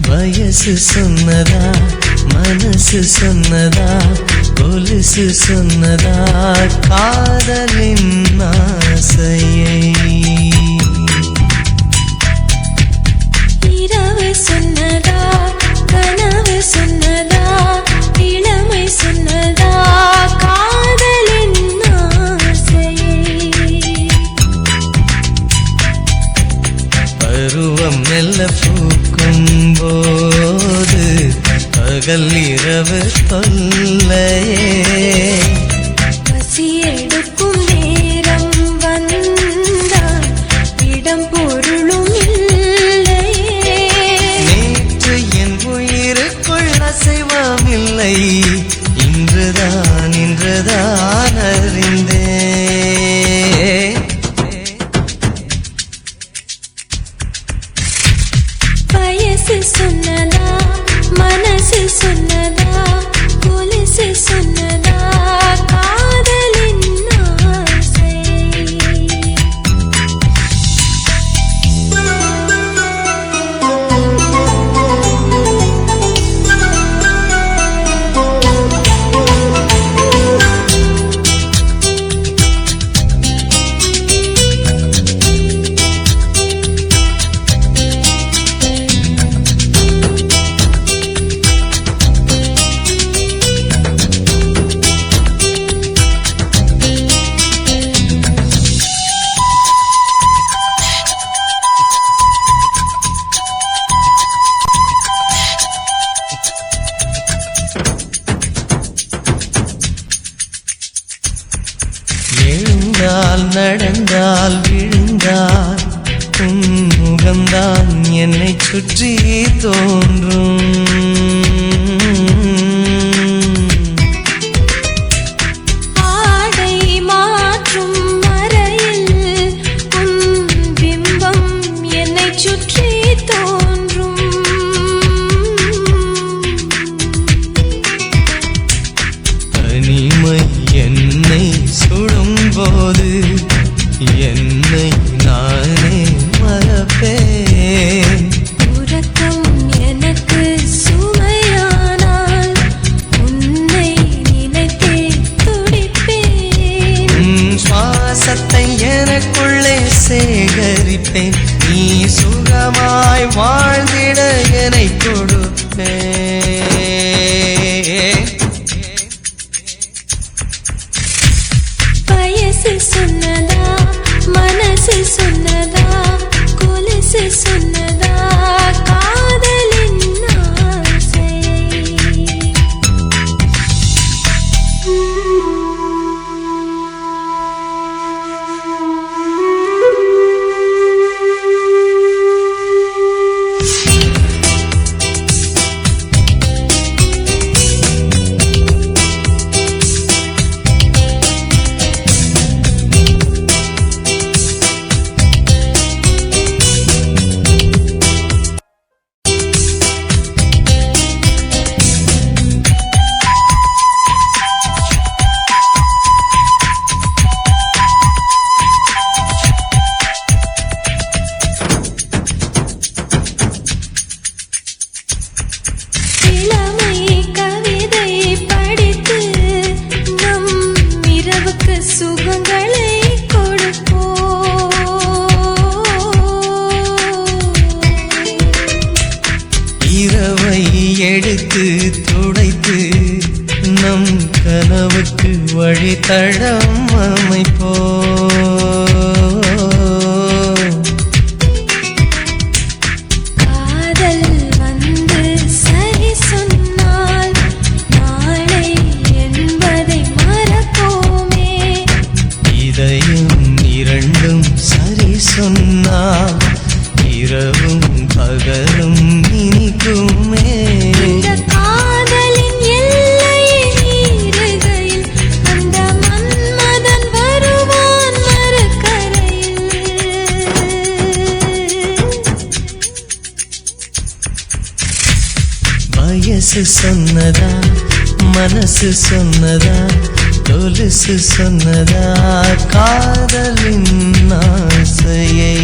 வயசு சொன்னதா மனசு சொன்னதா கொலுசு சொன்னதா காதலின் ஆசையை இரவு சொன்னதா கனவு சொன்னதா இளமை சொன்னதா காதலின் ஆசையை பருவம் மெல்ல பூக்கும் போது பகல் இரவு தொல்லையே பசி எடுக்கும் நேரம் வந்தால் இடம் பொருளும் இல்லையே நேற்று என் உயிருக்குள் அசைவமில்லை இன்றுதான் அறிந்தேன் வயசு சொன்னதா மனசு சொன்னதா கொலுசு சொன்னதா காதலின் ஆசை நின்றால் நடந்தால் விழுந்தால் உன் முகம்தான் என்னை சுற்றி தோன்றும். ஆடை மாற்றும் வரையில் உன் பிம்பம் என்னை சுற்றி தோன்றும். தனிமை என்னை சுடும்போது என்னை நானே மறப்பேன். உறக்கம் எனக்கு சுமையானால் உன்னை நினைத்தே துடிப்பேன். சுவாசத்தை எனக்குள்ளே சேகரிப்பேன். நீ சுகமாய் வாழ்ந்திட என்னை கொடுப்பேன். வயசு சொன்னதா மனசு சொன்னதா கொலுசு சொன்னதா காதலின் ஆசை. இளமை கவிதை படித்து நம் இரவுக்கு சுகங்களை கொடுப்போம். இரவை எடுத்து துடைத்து நம் கனவுக்கு வழித்தடம் அமைப்போம். காதல் வந்து சரி சொன்னால் நாளை என்பதை மறப்போமே. இதயம் இரண்டும் சரி சொன்னால் இரவும் பகலும் இனிக்குமே. இந்த காதலின் எல்லையை மீறுகையில் அந்த மன்மதன் வருவான் மறுகரையில். வயசு சொன்னதா மனசு சொன்னதா கொலுசு சொன்னதா காதலின் ஆசையை.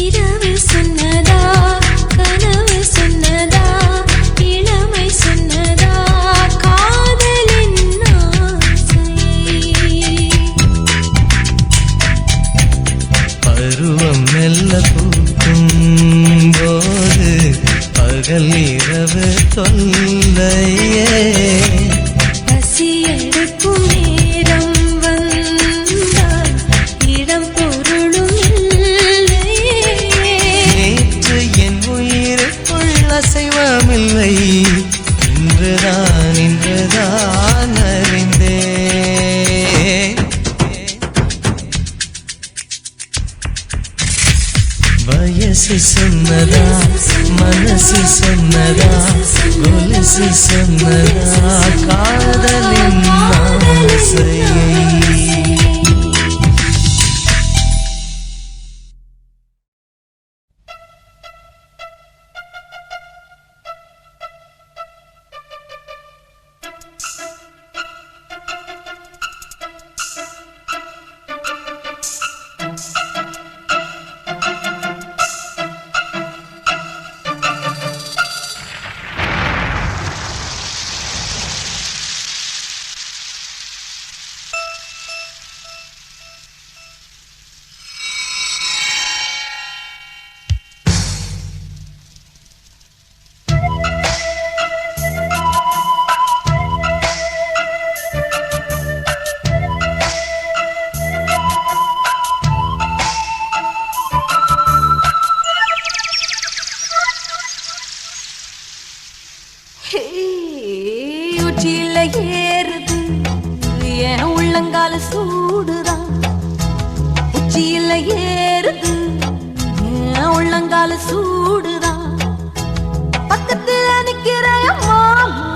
இரவு சொன்னதா கனவு சொன்னதா இளமை சொன்னதா காதலின் ஆசை. பருவம் மெல்ல பூக்கும் போது பகல் இரவு தொல்லையே. பசி எடுக்கும் நேரம் வந்தால் இடம் பொருளும் இல்லையே. நேற்று என் உயிருக்குள் அசைவமில்லை. இன்றுதான் அறிந்தேன். வயசு சொன்னதா மனசு சொன்னதா கொலுசு சொன்னதா காதலின் ஆசையை. உள்ளங்கால சூடுதான் உச்சியில ஏறுது என் உள்ளங்கால சூடுதான் பக்கத்துல நிக்கிற மாமா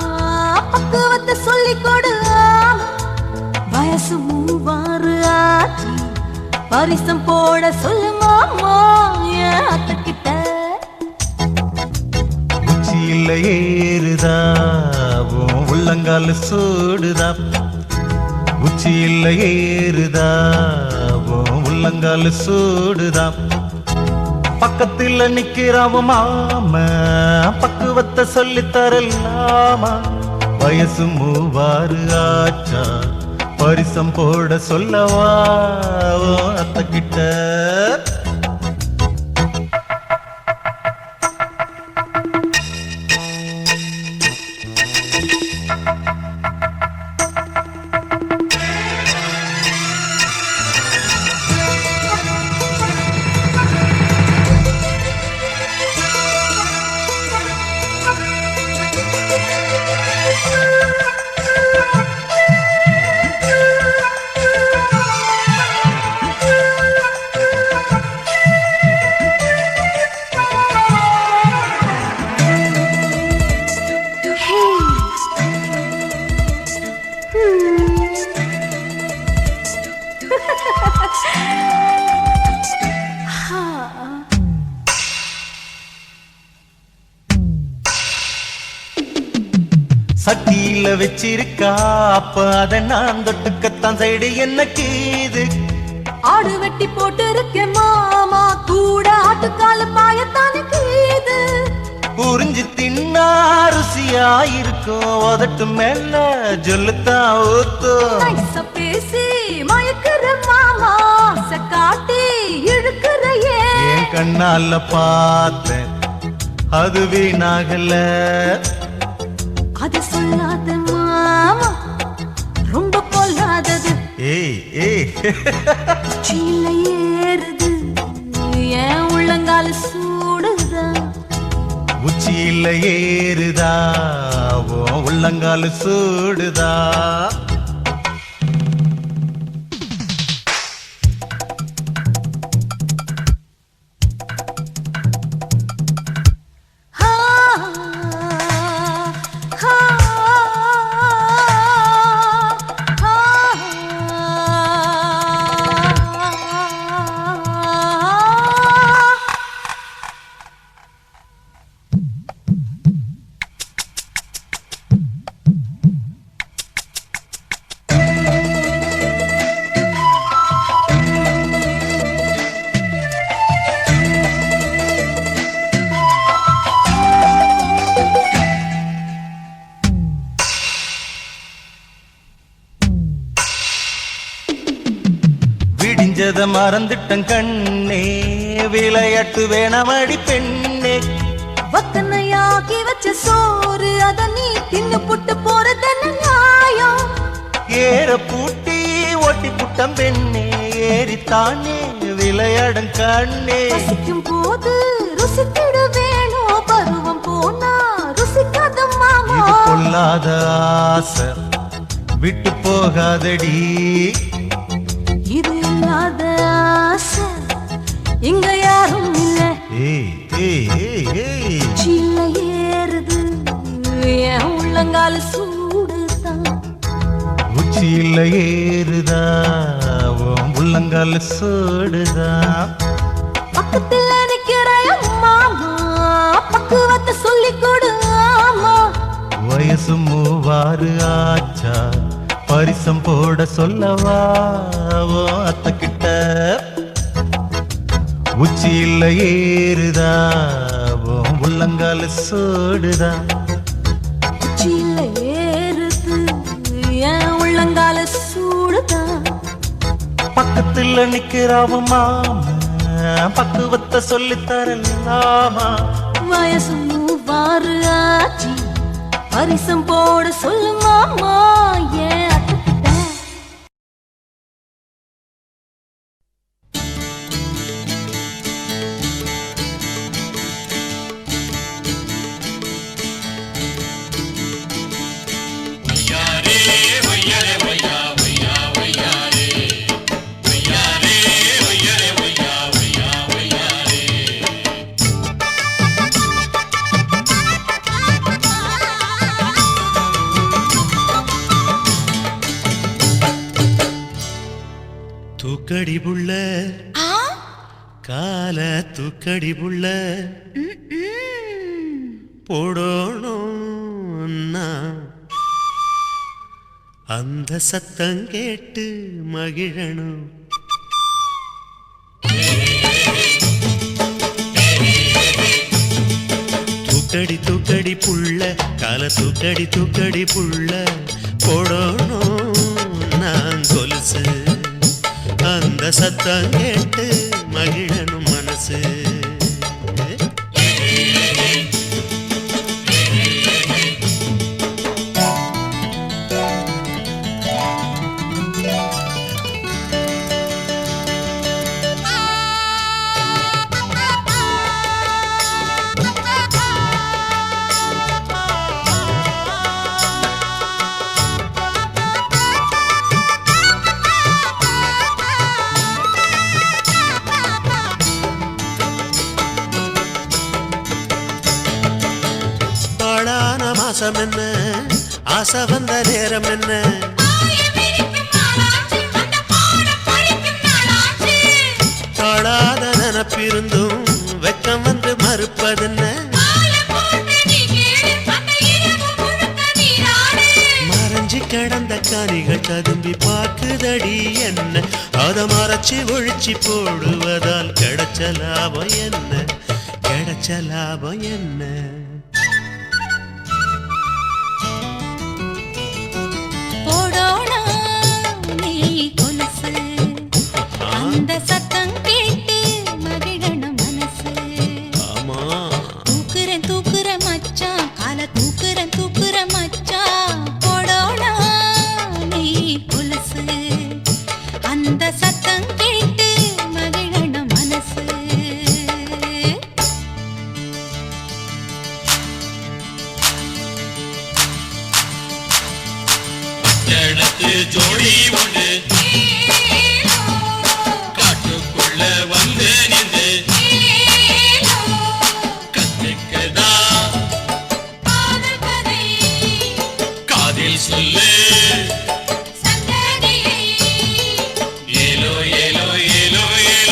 பக்குவத்தை சொல்லிக் கொடு வயசு 36 ஆச்சு பரிசம் போட சொல்லு மாமா என் அத்தக்கிட்ட உச்சியில ஏறுதா உள்ளங்கால சூடுதா உச்சியில ஏறுதா உள்ளங்கால சூடுதா பக்கத்துல நிக்கிறாவ மாம பக்குவத்தை சொல்லி தரலாமா வயசு 36 ஆச்சா பரிசம் போட சொல்லவா அத்தக்கிட்ட சட்டியில வச்சிருக்கா அப்ப அத நான் தொட்டுக்கத்தான் சைடு என்ன கீது ஆடு வெட்டி போட்டு இருக்கேன் மாமா கூட ஆட்டுக்கால பாயத்தானே கீது புரிஞ்சு தின்னா ருசியா இருக்கும் உதட்டு மேல ஜொல்லுத்தான் ஊத்தும் நைசா பேசி மயக்குற மாமா காட்டி இழுக்கிறையே என் கண்ணால பார்த்தேன் அது வீணாகல அது சொல்லாத மாமா ரொம்ப பொல்லாதது ஏய் ஏய் சீல ஏறுது என் உள்ளங்கால சூடுதா உச்சியில ஏறுதா உள்ளங்கால சூடுதா விடிஞ்சத மறந்துட்டன் கண்ணே விளையாட்டு வேணாமடி பெண்ணே வத்தனையாக்கி வச்ச சோறு அத நீ தின்னு புட்டு போறதென்ன நியாயம் ஏற பூட்டி ஓட்டி புட்டம் பெண்ணே ஏறித்தானே விளையாடும் கண்ணே பசிக்கும் போது ருசித்திட வேணும் பருவம் போனா ருசிக்காத மாமா இது கொள்ளாத ஆசை விட்டு போகாதடி இது இல்லாத ஆசை இங்க யாரும் இல்ல ஏய் ஏய் ஏய் ஏய் சீல ஏறுது என் உள்ளங்கால சூடுதான் உச்சியில ஏறுதா உள்ளங்கால சூடுதா பக்கத்துல நிக்கிற மாமா பக்குவத்தை சொல்லிக் கொடு ஆமா வயசு 36 ஆச்சா பரிசம் போட சொல்லவா அத்தக்கிட்ட உச்சியில ஏறுதா உள்ளங்கால சூடுதா சீல ஏறுது என் உள்ளங்கால சூடுதான் பக்கத்துல நிக்கிறாவ மாமா பக்குவத்தை சொல்லி தரலாமா வயசு 36 ஆச்சு பரிசம் போட சொல்லு மாமா ஏன் அத்தக்கிட்ட வையாரே வையாரே வையா வையா வையா புள்ள கால தூக்கடி புள்ள போடணும்னா அந்த சத்தம் கேட்டு மகிழணும். தூக்கடி தூக்கடி புள்ள கால தூக்கடி தூக்கடி புள்ள போடணும் நான் கொலுசு அந்த சத்தம் கேட்டு மகிழனும் மனசு. மாசம் என்ன ஆசை வந்த நேரம் என்ன தாழாத நினப்பிருந்தும் வெக்கம் வந்து மறுப்பதென்ன மறைஞ்சி கிடந்த காணிகள் ததும்பி பார்க்குதடி என்ன அத மறைச்சி ஒழிச்சு போடுவதால் கிடைச்ச லாபம் என்ன கிடைச்ச லாபம் என்ன. ஜோடி ஒன்று காட்டுக்குள்ள வந்து நின்று கத்துக்கதா காதில் சொல்லு ஏலோ ஏலோ ஏலோ ஏலோ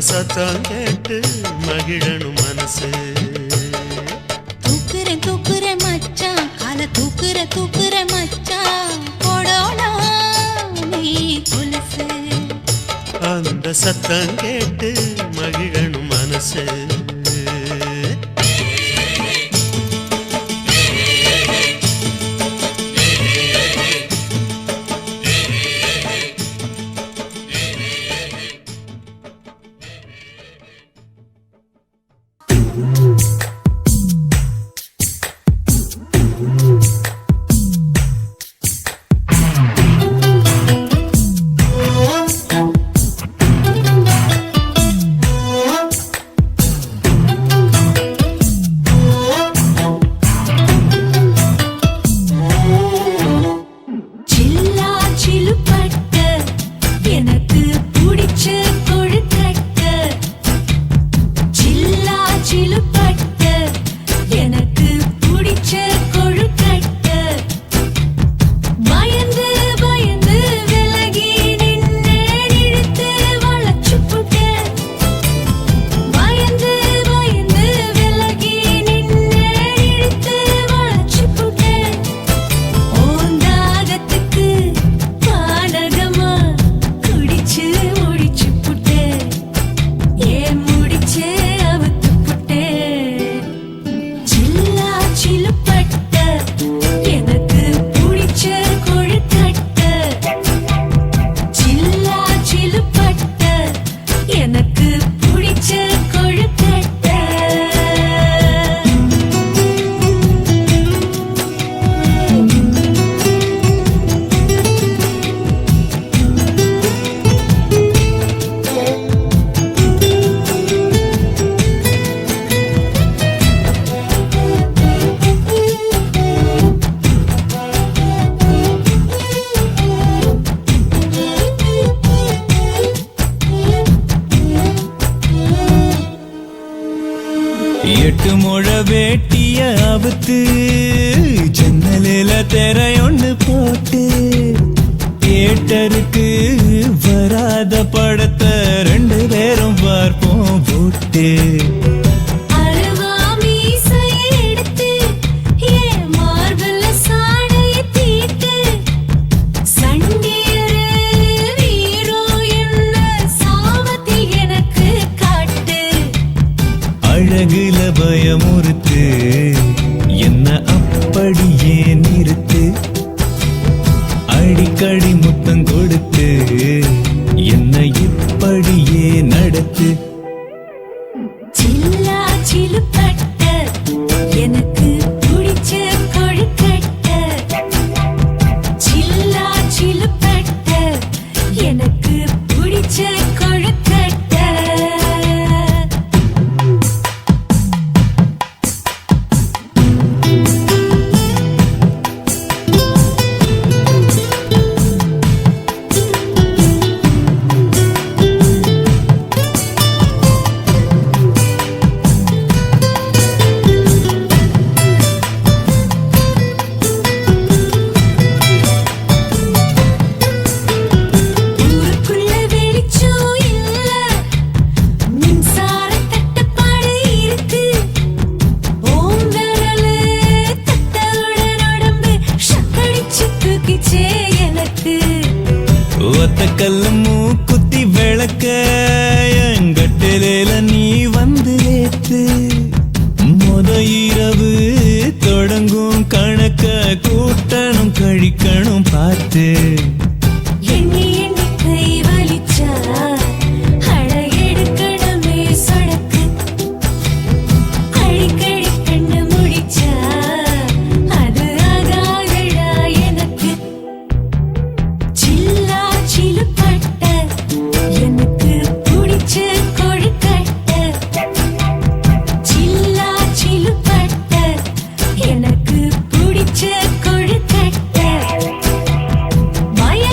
சத்தம் கேட்டு மகிழனும் மனசு. தூக்குறேன் தூக்குறேன் மச்சான் கால தூக்குற மச்சான் போடோனா நீ கொலுசு அந்த சத்தம் கேட்டு மகிழனும் மனசு. எனக்கு முழ வேட்டிய அவுத்து ஜன்னலில திரையொன்னு போட்டு தியேட்டருக்கு வராத படத்தை 2 பேரும் பார்ப்போம் போட்டு அருவா மீசையை எடுத்து என் மார்புல சாடையை தீட்டு சண்டியரு வீரோ என்ன சாமத்தில் எனக்கு காட்டு அழகுல பயமுறுத்து என்ன அப்படியே நிறுத்து அடிக்கடி முத்தம் கொடுத்து என்ன இப்படியே நடத்து சில்லா சிலுப்பட்ட எனக்கு பிடிச்ச கொழுக்கட்ட சில்லா சிலுப்பட்ட எனக்கு பிடிச்ச கொழுக்கட்ட ஊருக்குள்ள வெளிச்சம் இல்ல மின்சார தட்டுப்பாடு இருக்கு ஓம் விரலு தட்டவுடன் உடம்பு ஷக்கடிச்சு தூக்கிச்சே எனக்கு ஒத்த கல்லு மூக்குத்தி விளக்க எங்கட்டில நீ வந்து ஏத்து முத இரவு தொடங்கும் கணக்க கூட்டணும் கழிக்கணும் பார்த்து எண்ணி எண்ணி கை வலிச்சா அட எடுக்கணுமே சொடக்கு அடிக்கடி கண்ணு முடிச்சா அது ஆகாதடா எனக்கு சில்லா சிலுப்பட்ட எனக்கு பிடிச்ச கொழுக்கட்ட சில்லா சிலுப்பட்ட எனக்கு பிடிச்ச கொழுக்கட்ட மய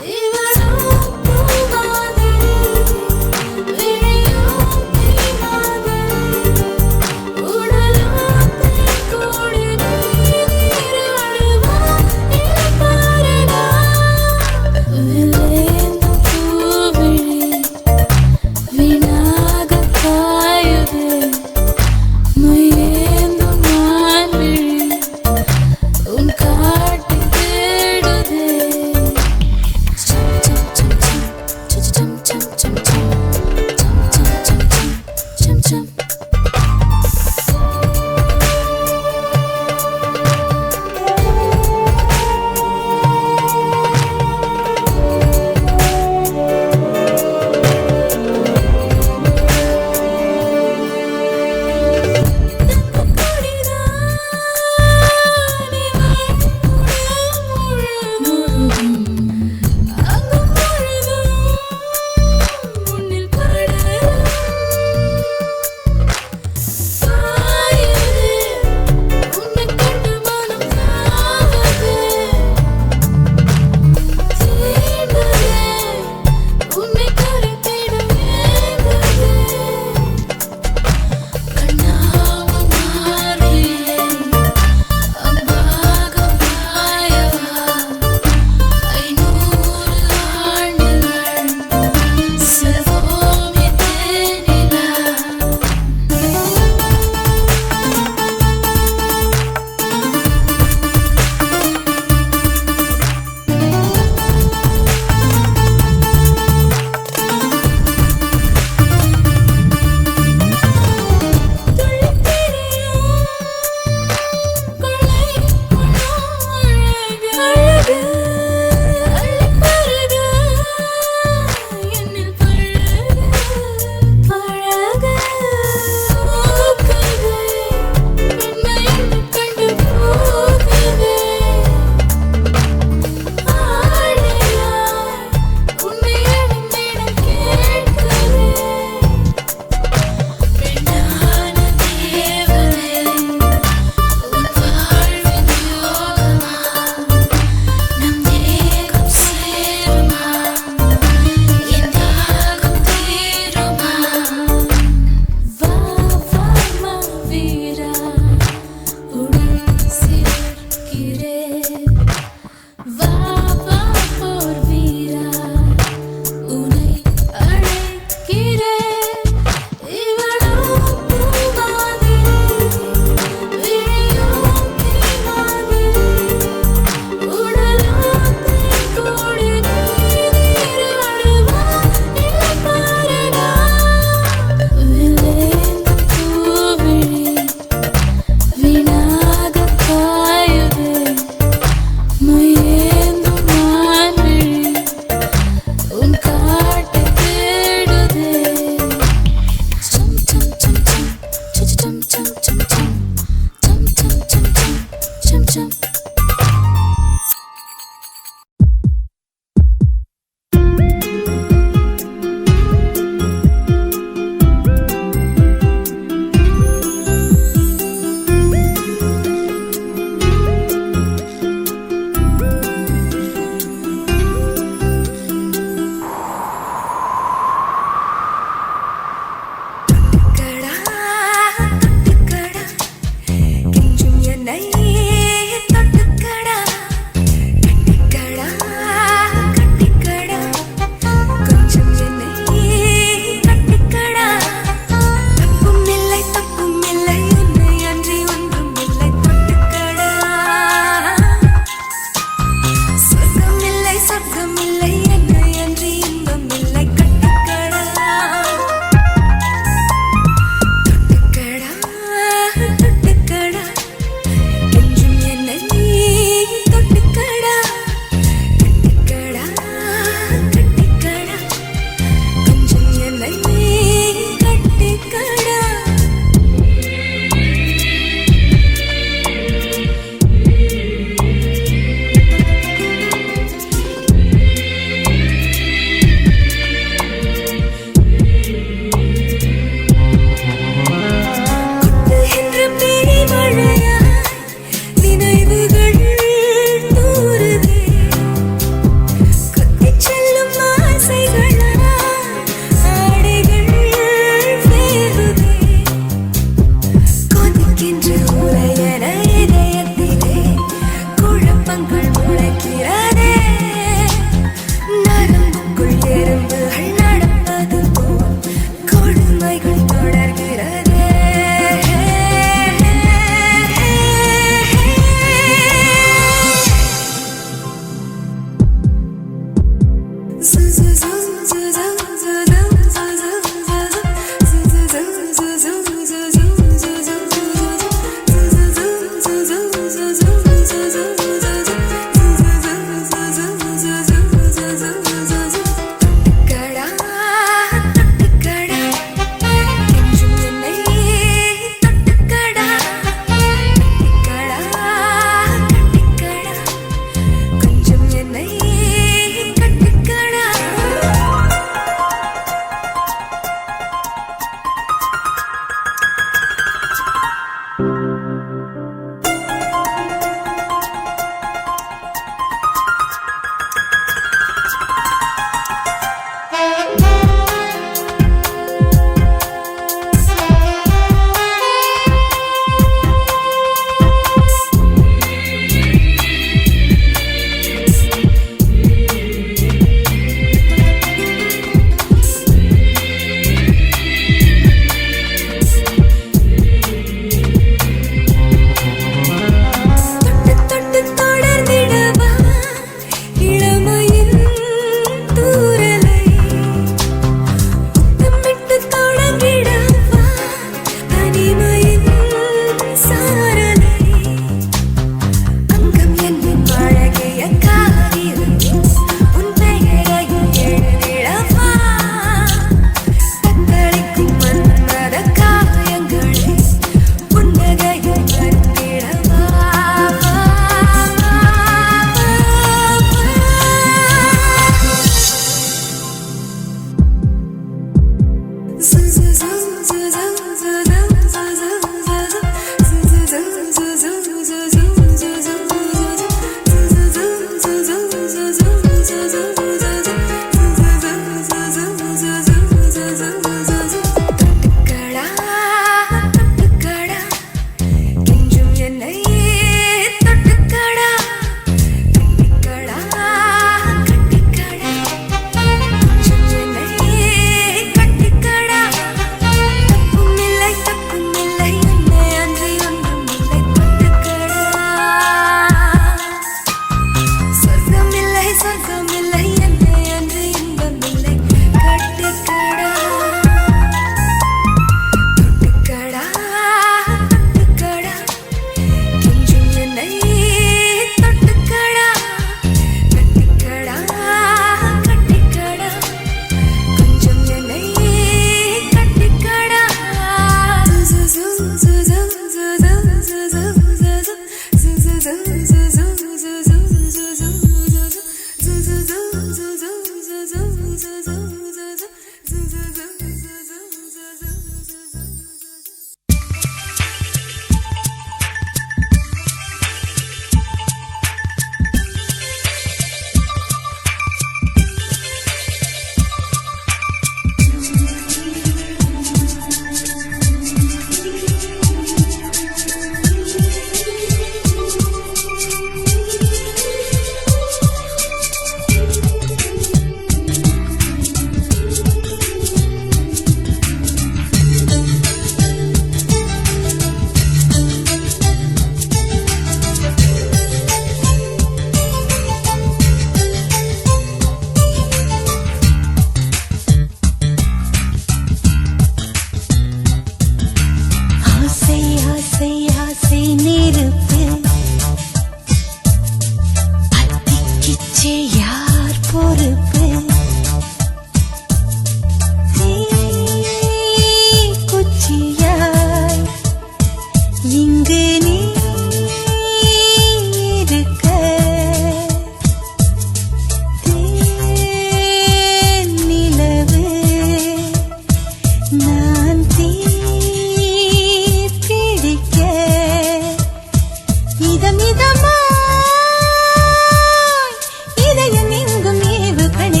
இதயம் எங்கும் ஏவு கணை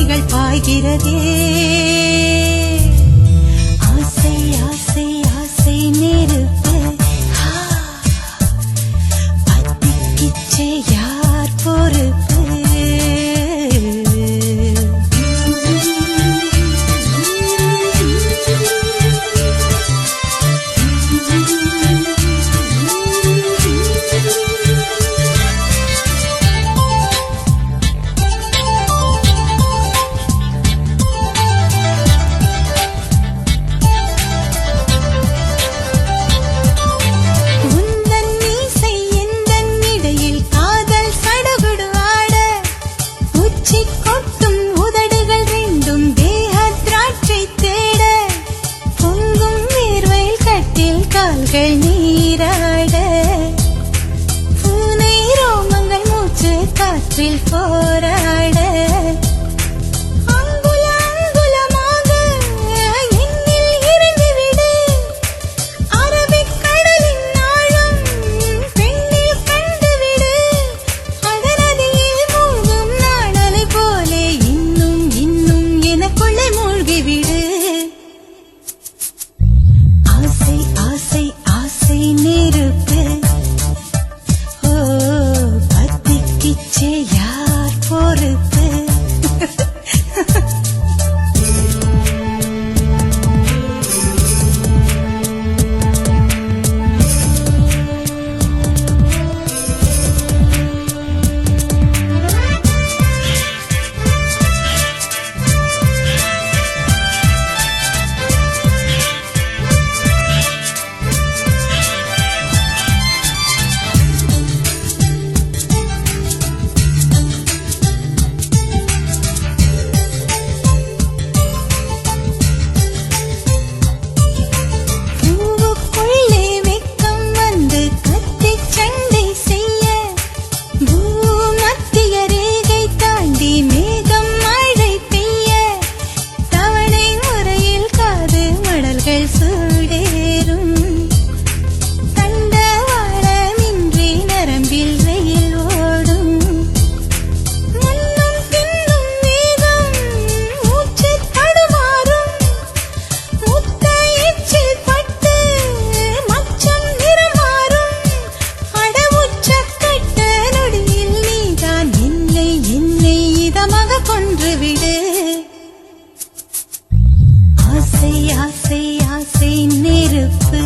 ஆசை ஆசை ஆசை நெருப்பு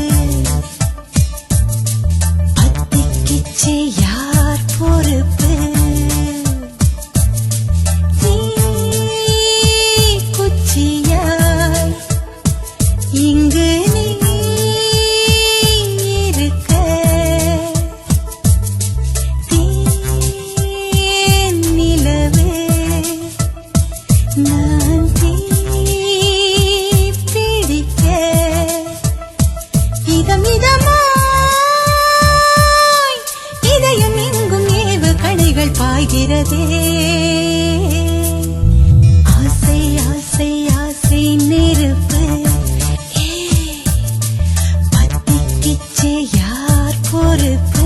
அத்திக்கிச்சே யார் பொறுப்பு குச்சியாய் இங்கு நீ இருக்க நிலவு நான் பிடிக்க இதமிதமாய் இதயம் எங்கும் ஏவு கணைகள் பாய்கிறதே ஆசை ஆசை ஆசை நெருப்பு பத்திக்கிச்சே யார் பொறுப்பு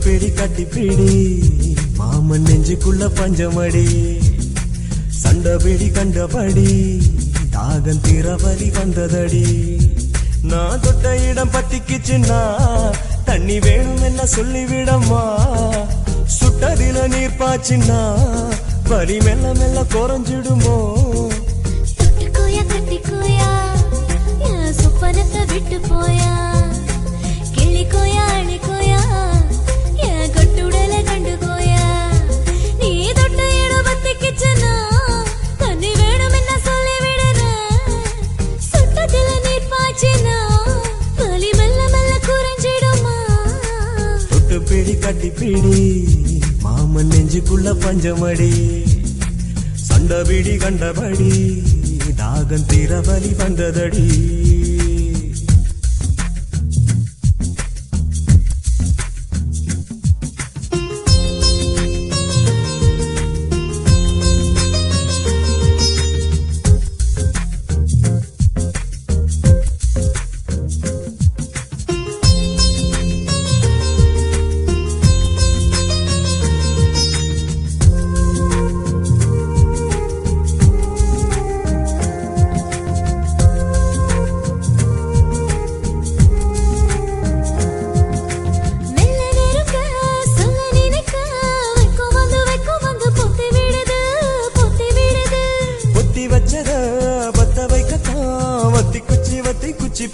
பிடி கட்டி பிடி மாமன் நெஞ்சுக்குள்ள பஞ்சமடி சண்டை பிடி கண்டபடி தாகம் தீரவலி வந்ததடி நான் தொட்ட இடம் பத்திக்குச்சுன்னா தண்ணி வேணும் என்ன சொல்லிவிடம்மா சுட்டதில நீர் பாய்ச்சின்னா வலி மெல்ல மெல்ல குறைஞ்சிடுமோ தொட்டுக்கோயா கட்டிக்கோயா என் சொப்பனத்தை விட்டு போயா கிள்ளிக்கோயா அழிக்கோயா என் கொட்டுடல கண்டுகோயா நீ தொட்ட இடம் பத்திக்குச்சுன்னா தண்ணி வேணும் என்ன சொல்லி விடுறேன் சுட்டதில நீர் பாய்ச்சினா வலி மெல்ல மெல்ல குறைஞ்சிடுமா தொட்டு பிடி கட்டி பிடி மாமன் நெஞ்சுக்குள்ள பஞ்சமடி சண்டை பிடி கண்டபடி தாகம் தீரவலி வந்ததடி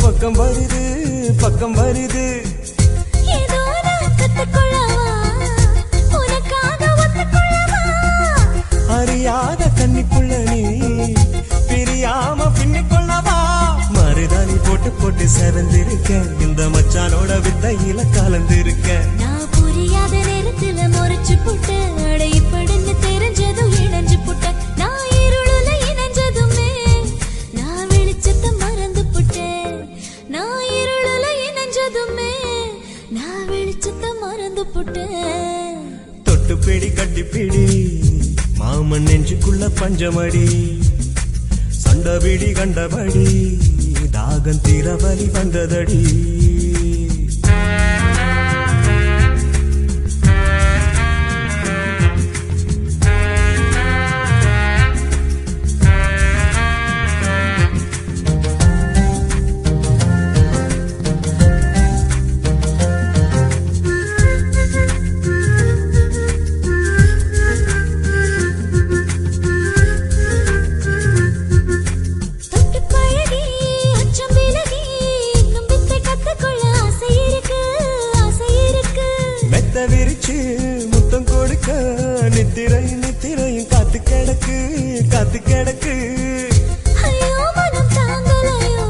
பக்கம் வருது பக்கம் வருது ஏதோ நான் கத்துக்கொள்ளவா உனக்காக ஒத்துக்கொள்ளவா அறியாத கண்ணிக்குள்ள நீ பிரியாம பின்னிக்கொள்ளவா மருதாணி போட்டு போட்டு செவந்திருக்க இந்த மச்சானோட வித்தையில கலந்திருக்க நான் புரியாத நேரத்துல முறைச்சு புட்டு அட இப்படின்னு தெரிஞ்சதும் இணைஞ்சு புட்ட நான் இருளுல இணைஞ்சதுமே நான் வெளிச்சத்தை மறந்து புட்டேன் நான் இருளுல இணைஞ்சதுமே நான் வெளிச்சத்தை மறந்து புட்டேன் தொட்டு பிடி கட்டி பிடி மாமன் நெஞ்சுக்குள்ள பஞ்சமடி சண்டை பிடி கண்டபடி தாகம் தீரவலி வந்ததடி விரிச்சு முத்தம் கொடுக்க நித்திரையும் நித்திரையும் காத்து கிடக்கு காத்து கிடக்கு ஐயோ மனம் தாங்கலையோ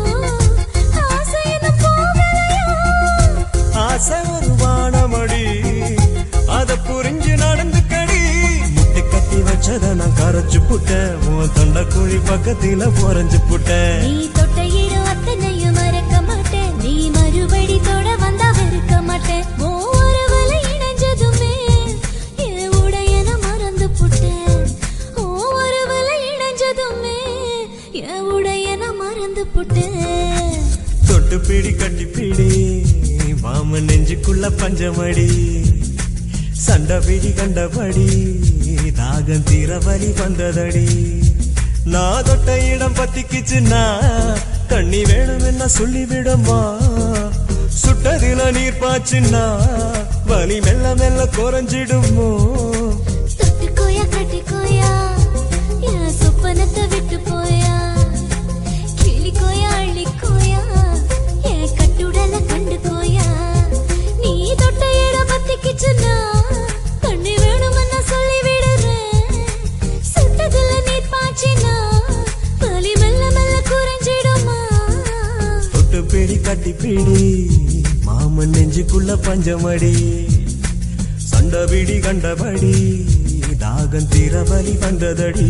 ஆசைன்னு போகலையோ ஆசை ஒரு வானமடி அத புரிஞ்சு நடந்துக்கடி வச்சத நான் கரைச்சு புட்டேன் உன் தொண்டை குழி பக்கத்தில பொறஞ்சு புட்டேன் நீ தொட்ட இடம் அத்தனையும் மறக்க மாட்டேன் நீ மறுபடி தொட வந்தா வெறுக்க மாட்டேன் ஒவ்வொரு வலை இணைஞ்சதுமே என் உடையன மறந்து புட்டேன் ஒவ்வொரு வலை இணைஞ்சதுமே என் உடையன மறந்து புட்டேன் தொட்டு பிடி கட்டி பிடி மாம நெஞ்சுக்குள்ள பஞ்சமடி சண்டை பிடி கண்டபடி தாகம் தீர வலி வந்ததடி நான் தொட்ட இடம் பத்திக்குச்சுன்னா தண்ணி வேணும் என்ன சொல்லிவிடமா சுட்டதில நீர் பாய்ச்சுன்னா வலி மெல்ல மெல்ல குறைஞ்சிடுமோ தொட்டுக்கோயா கட்டிக்கோயா என் சொப்பனத்தை விட்டு போயா கிளிக்கோயா அள்ளிக்கோயா என் கட்டுடல கண்டுக்கோயா நீ தொட்ட இடம் பத்திக்குச்சுன்னா தண்ணி வேணும்னு சொல்லி விடுறேன் சுட்டதுல நீர் பாய்ச்சினா வலி மெல்ல மெல்ல குறைஞ்சிடுமா தொட்டு பிடி கட்டி பிடி மாமன் நெஞ்சுக்குள்ள பஞ்சமடி சண்டை பிடி கண்டபடி தாகம் தீர வலி வந்ததடி